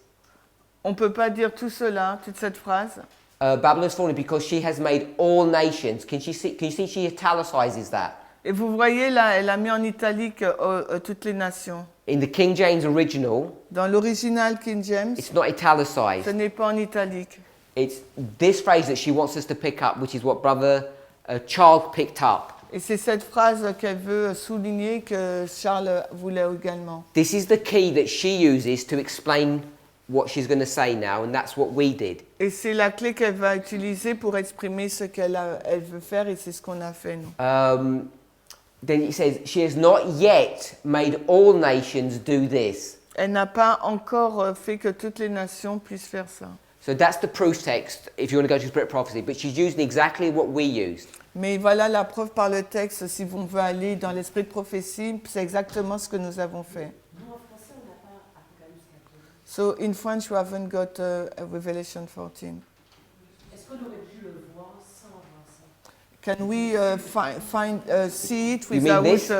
On ne peut pas dire tout cela, toute cette phrase. Babylon's fallen because she has made all nations. Can you see she italicizes that? Et vous voyez là, elle a mis en italique toutes les nations. In the King James original, Dans l'original King James, it's not ce italicized. n'est pas en italique. It's this phrase that she wants us to pick up, which is what Brother Charles picked up. Et c'est cette phrase qu'elle veut souligner que Charles voulait également. This is the key that she uses to explain what she's going to say now, and that's what we did. Et c'est la clé qu'elle va utiliser pour exprimer ce elle veut faire et c'est ce qu'on a fait nous. Then it says, she has not yet made all nations do this. Elle n'a pas encore fait que toutes les nations puissent faire ça. So that's the proof text if you want to go to Spirit Prophecy, but she's using exactly what we used. Mais voilà la preuve par le texte, si on veut aller dans l'esprit de prophétie, c'est exactement ce que nous avons fait. Nous, en français, on n'a pas Apocalypse 14. So in French, you haven't got a Revelation 14. Est-ce qu'on aurait pu le voir sans avoir ça? Can we see it You mean without this?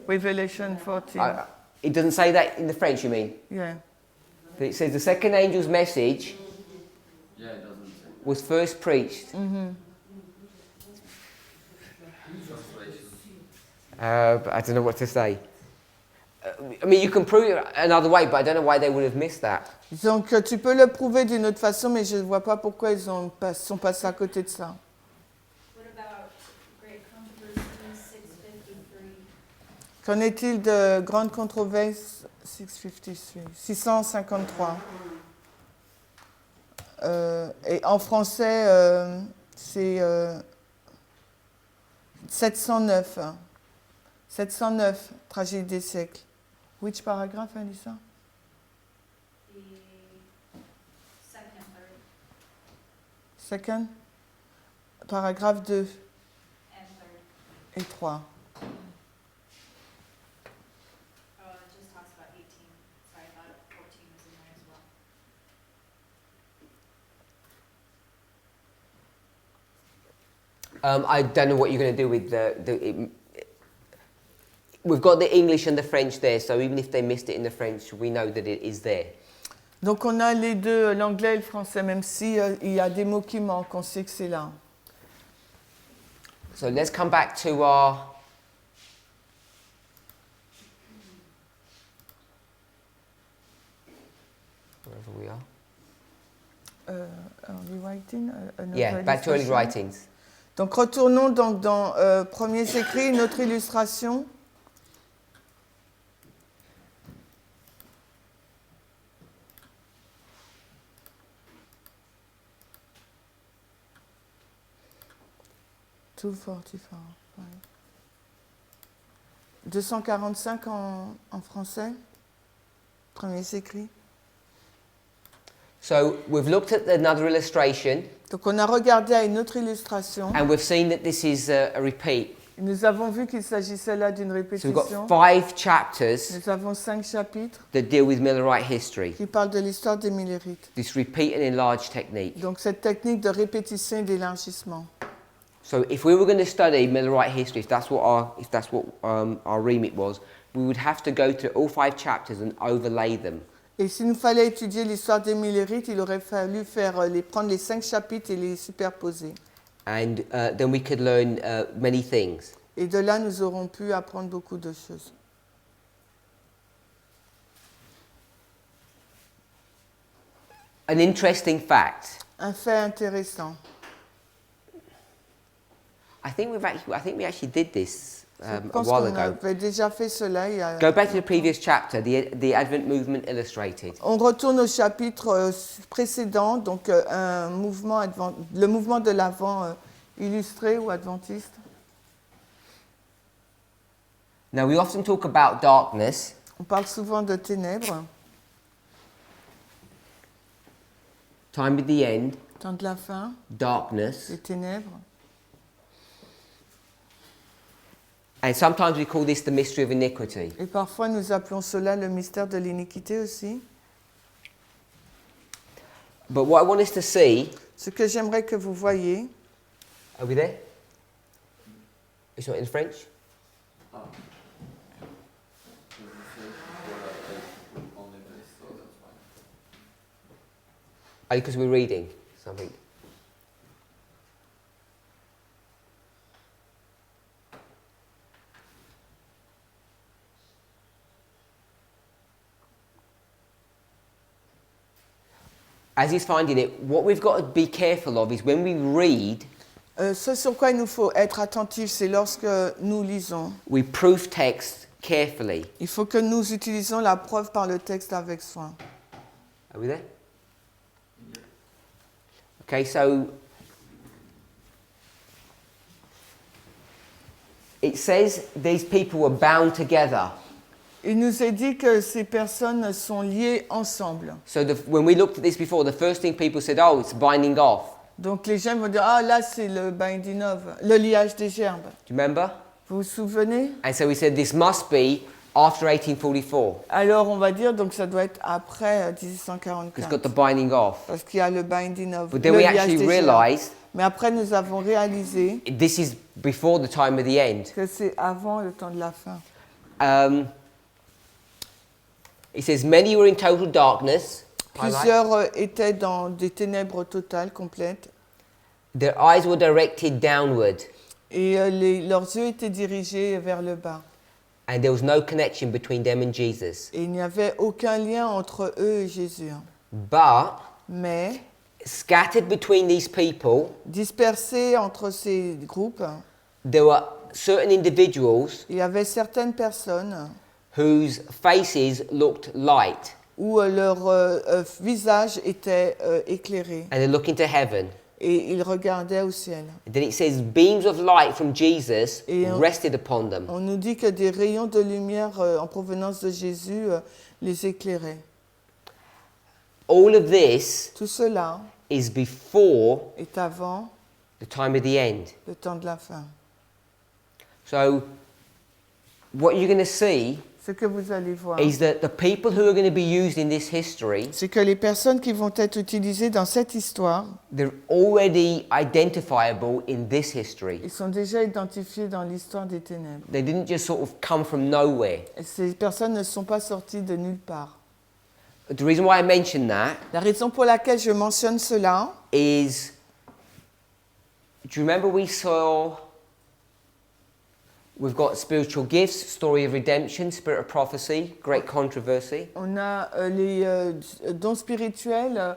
Revelation 14? It doesn't say that in the French, you mean? Yeah. But it says the second angel's message Yeah, it doesn't say. was first preached. Translation. I don't know what to say. I mean, you can prove it another way, but I don't know why they would have missed that. Donc tu peux le prouver d'une autre façon, mais je ne vois pas pourquoi ils sont passés à côté de ça. What about Great Controversy 653? Qu'en est-il de grande controverse 653? Et en français, c'est 709. 709, tragédie des siècles. Which paragraphe, Alissa? The second and third Second? Paragraphe 2 and third. et 3. Oh, it just talks about 18. Sorry, I thought 14 was in there as well. I don't know what you're going to do with we've got the English and the French there, so even if they missed it in the French, we know that it is there. Donc on a les deux, l'anglais et le français, même si il y a des mots qui manquent, on sait que c'est là. So let's come back to our wherever we are. Early writing, another Yeah, back to early illustration. writings. Donc retournons donc dans Premiers écrits, une autre illustration. Two 245 en français. Premiers écrits. So we've looked at another illustration, Donc on a regardé à une autre illustration. and we've seen that this is a repeat. Nous avons vu qu'il s'agissait là d'une So we've répétition. got 5 chapters Nous avons 5 chapitres that deal with Millerite history. qui parlent de l'histoire des Millérites. This repeat and enlarge technique. Donc cette technique de répétition et d'élargissement. So if we were going to study Millerite history, if that's what our remit was, we would have to go to all 5 chapters and overlay them. Et s'il nous fallait étudier l'histoire des Millérites, il aurait fallu prendre les 5 chapitres et les superposer. And then we could learn many things. Et de là, nous aurons pu apprendre beaucoup de choses. An interesting fact. Un fait intéressant. I think we actually did this Je a pense while qu'on ago. avait déjà fait cela. Go back to the previous chapter, the Advent movement illustrated. On retourne au chapitre précédent, donc le mouvement de l'Avent illustré ou adventiste. Now, we often talk about darkness, On parle souvent de ténèbres, time at the end, temps de la fin, darkness, les ténèbres. and sometimes we call this the mystery of iniquity. Et parfois nous appelons cela le mystère de l'iniquité aussi. But what I want us to see, Ce que j'aimerais que vous voyiez, are we there? It's not in French? Ah. Je sais voilà, on est basé, so that's fine. Because we're reading something. As he's finding it, what we've got to be careful of is when we read, ce sur quoi il nous faut être attentif, c'est lorsque nous lisons. we proof text carefully. Il faut que nous utilisons la preuve par le texte avec soin. Are we there? Okay, so it says these people were bound together. Il nous est dit que ces personnes sont liées ensemble. So when we looked at this before, the first thing people said, oh, it's binding off. Donc les gens vont dire, ah là c'est le binding of, le liage des gerbes. Do you remember? Vous vous souvenez? And so we said this must be after 1844. Alors on va dire, donc ça doit être après It's 1844. got the binding off. Parce qu'il y a le binding of, But le then we liage actually des gerbes. realized Mais après nous avons réalisé this is before the time of the end. que c'est avant le temps de la fin. It says many were in total darkness. Highlight. Plusieurs étaient dans des ténèbres totales, complètes. Their eyes were directed downward. Et leurs yeux étaient dirigés vers le bas. And there was no connection between them and Jesus. Et il n'y avait aucun lien entre eux et Jésus. But Mais, scattered between these people, dispersés entre ces groupes, there were certain individuals il y avait certaines personnes whose faces looked light, où leur visage était éclairé. and they're looking to heaven. Et ils regardaient au ciel. And then it says beams of light from Jesus Et rested upon them. On nous dit que des rayons de lumière en provenance de Jésus les éclairaient. All of this Tout cela is before est avant the time of the end. le temps de la fin. So what you're going to see Ce que vous allez voir, is that the people who are going to be used in this history, c'est que les personnes qui vont être utilisées dans cette histoire, they're already identifiable in this history. ils sont déjà identifiés dans l'histoire des ténèbres. They didn't just sort of come from nowhere. Et ces personnes ne sont pas sorties de nulle part. The reason why I mention that La raison pour laquelle je mentionne cela, is, do you remember we've got spiritual gifts, story of redemption, spirit of prophecy, great controversy. on a les dons spirituels,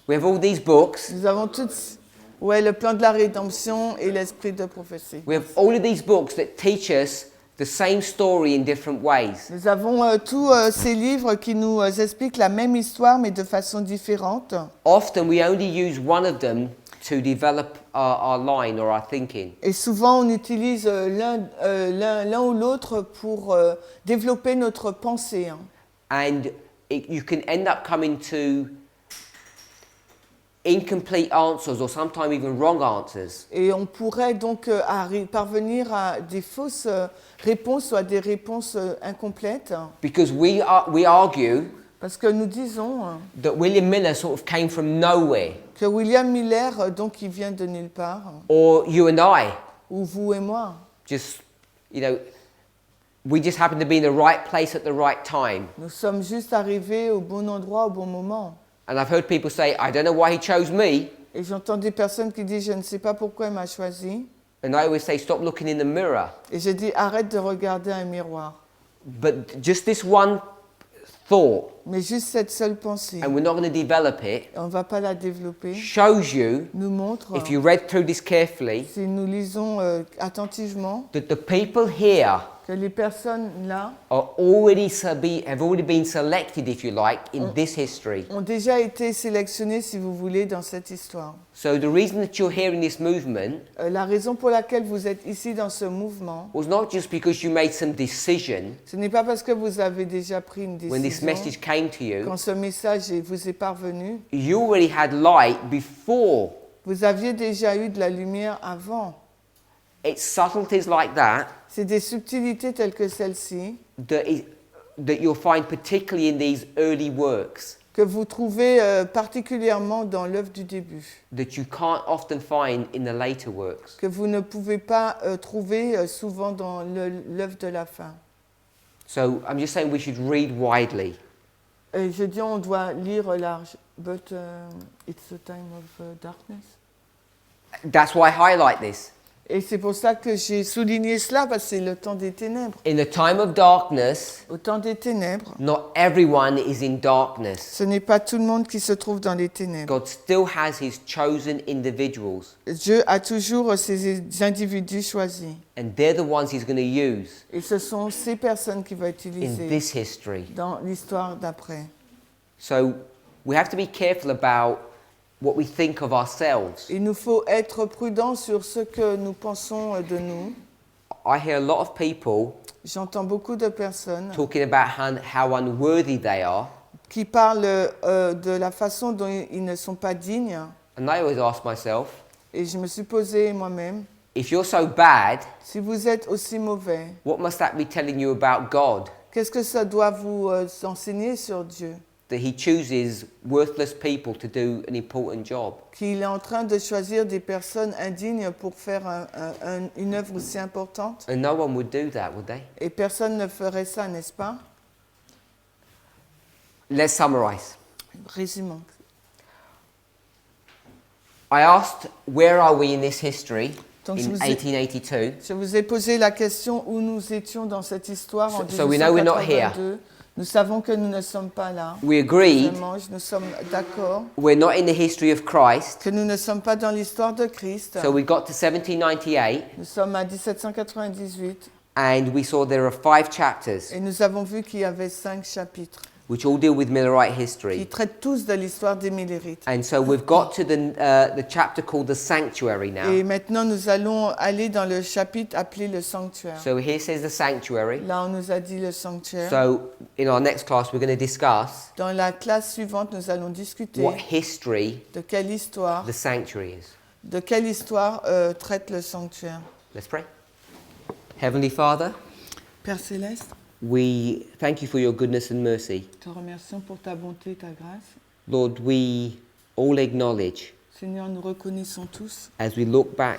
We have all these books. nous avons toutes, le plan de la rédemption et l'esprit de prophétie. We have all of these books that teach us the same story in different ways. Nous avons tous ces livres qui nous expliquent la même histoire mais de façon différente. Often we only use one of them to develop our line or our thinking. Et souvent on utilise l'un ou l'autre pour développer notre pensée. And you can end up coming to incomplete answers or sometimes even wrong answers. Et on pourrait donc parvenir à des fausses réponses ou à des réponses incomplètes. Because we argue Parce que nous disons that William Miller sort of came from nowhere, que William Miller, donc il vient de nulle part, or you and I, ou vous et moi. just, we just happen to be in the right place at the right time. Nous sommes juste arrivés au bon endroit au bon moment. And I've heard people say, I don't know why he chose me. Et j'entends des personnes qui disent, je ne sais pas pourquoi il m'a choisi. And I always say, stop looking in the mirror. Et je dis, arrête de regarder un miroir. But just this one thought, Mais juste cette seule pensée, and we're not going to develop it, on ne va pas la développer, shows you, nous montre, if you read through this carefully, si nous lisons attentivement, that the people here que les personnes là have already been selected, if you like, in this history. ont déjà été sélectionnées, si vous voulez, dans cette histoire. So the reason that you're here in this movement La raison pour laquelle vous êtes ici dans ce mouvement, was not just because you made some decision ce n'est pas parce que vous avez déjà pris une when this décision, message came to you. quand ce message vous est parvenu, You already had light before. vous aviez déjà eu de la lumière avant. It's subtleties like that C'est des subtilités telles que celle-ci that you'll find particularly in these early works que vous trouvez particulièrement dans l'œuvre du début, that you can't often find in the later works. que vous ne pouvez pas trouver souvent dans l'œuvre de la fin. So I'm just saying we should read widely. Et je dis on doit lire large, but it's a time of darkness. That's why I highlight this. Et c'est pour ça que j'ai souligné cela, parce que c'est le temps des ténèbres. In the time of darkness, Au temps des ténèbres, not everyone is in darkness. ce n'est pas tout le monde qui se trouve dans les ténèbres. God still has his chosen individuals, Dieu a toujours ses individus choisis. and they're the ones he's going to use Et ce sont ces personnes qu'il va in utiliser this history. dans l'histoire d'après. So we have to be careful about what we think of ourselves. Il nous faut être prudents sur ce que nous pensons de nous. I hear a lot of people J'entends beaucoup de personnes talking about how unworthy they are, qui parlent de la façon dont ils ne sont pas dignes. and I always ask myself, Et je me suis posé moi-même, if you're so bad, si vous êtes aussi mauvais, what must that be telling you about God? qu'est-ce que ça doit vous enseigner sur Dieu? That he chooses worthless people to do an important job. Qu'il est en train de choisir des personnes indignes pour faire une œuvre aussi importante. And no one would do that, would they? Et personne ne ferait ça, n'est-ce pas? Let's summarize. Résumons. I asked, where are we in this history Donc, in je vous ai- 1882? Je vous ai posé la question où nous étions dans cette histoire en So we know we're not here. 1882. Nous savons que nous ne sommes pas là. We agreed Nous sommes d'accord we're not in the history of Christ. que nous ne sommes pas dans l'histoire de Christ. So we got to 1798 Nous sommes à 1798 and we saw there are 5 chapters et nous avons vu qu'il y avait 5 chapitres which all deal with Millerite qui history. traitent tous de l'histoire des Millérites. And so we've got to the chapter called the sanctuary now. Et maintenant, nous allons aller dans le chapitre appelé le sanctuaire. So here says the sanctuary. Là, on nous a dit le sanctuaire. So in our next class we're going to discuss Dans la classe suivante, nous allons discuter what history de quelle histoire, the sanctuary is. traite le sanctuaire. Let's pray. Heavenly Father, Père Céleste, we thank you for your goodness and mercy. te remercions pour ta bonté et ta grâce. Lord, we all acknowledge Seigneur, nous reconnaissons tous, as we look back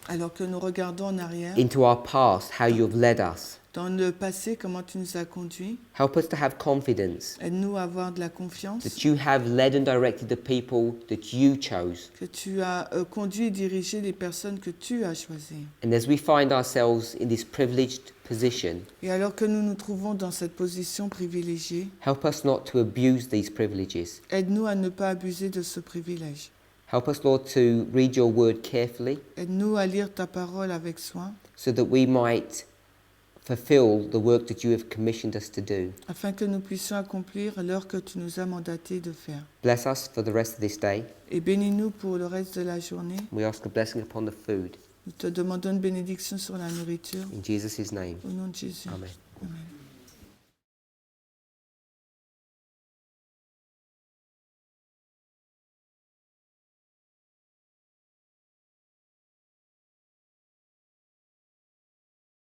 alors que nous regardons en arrière, into our past how you have led us. dans le passé, comment tu nous as conduits. Help us to have confidence Aide-nous à avoir de la confiance, that you have led and directed the people that you chose. que tu as conduit et dirigé les personnes que tu as choisies. And as we find ourselves in this privileged position, Et alors que nous nous trouvons dans cette position privilégiée, help us not to abuse these privileges. aide-nous à ne pas abuser de ce privilège. Help us, Lord, to read your word carefully Aide-nous à lire ta parole avec soin, so that we might fulfill the work that you have commissioned us to do. afin que nous puissions accomplir l'heure que tu nous as mandaté de faire. Bless us for the rest of this day. Et bénis-nous pour le reste de la journée. We ask a blessing upon the food. Nous te demandons une bénédiction sur la nourriture. In Jesus' name, Au nom de Jésus. amen. Amen.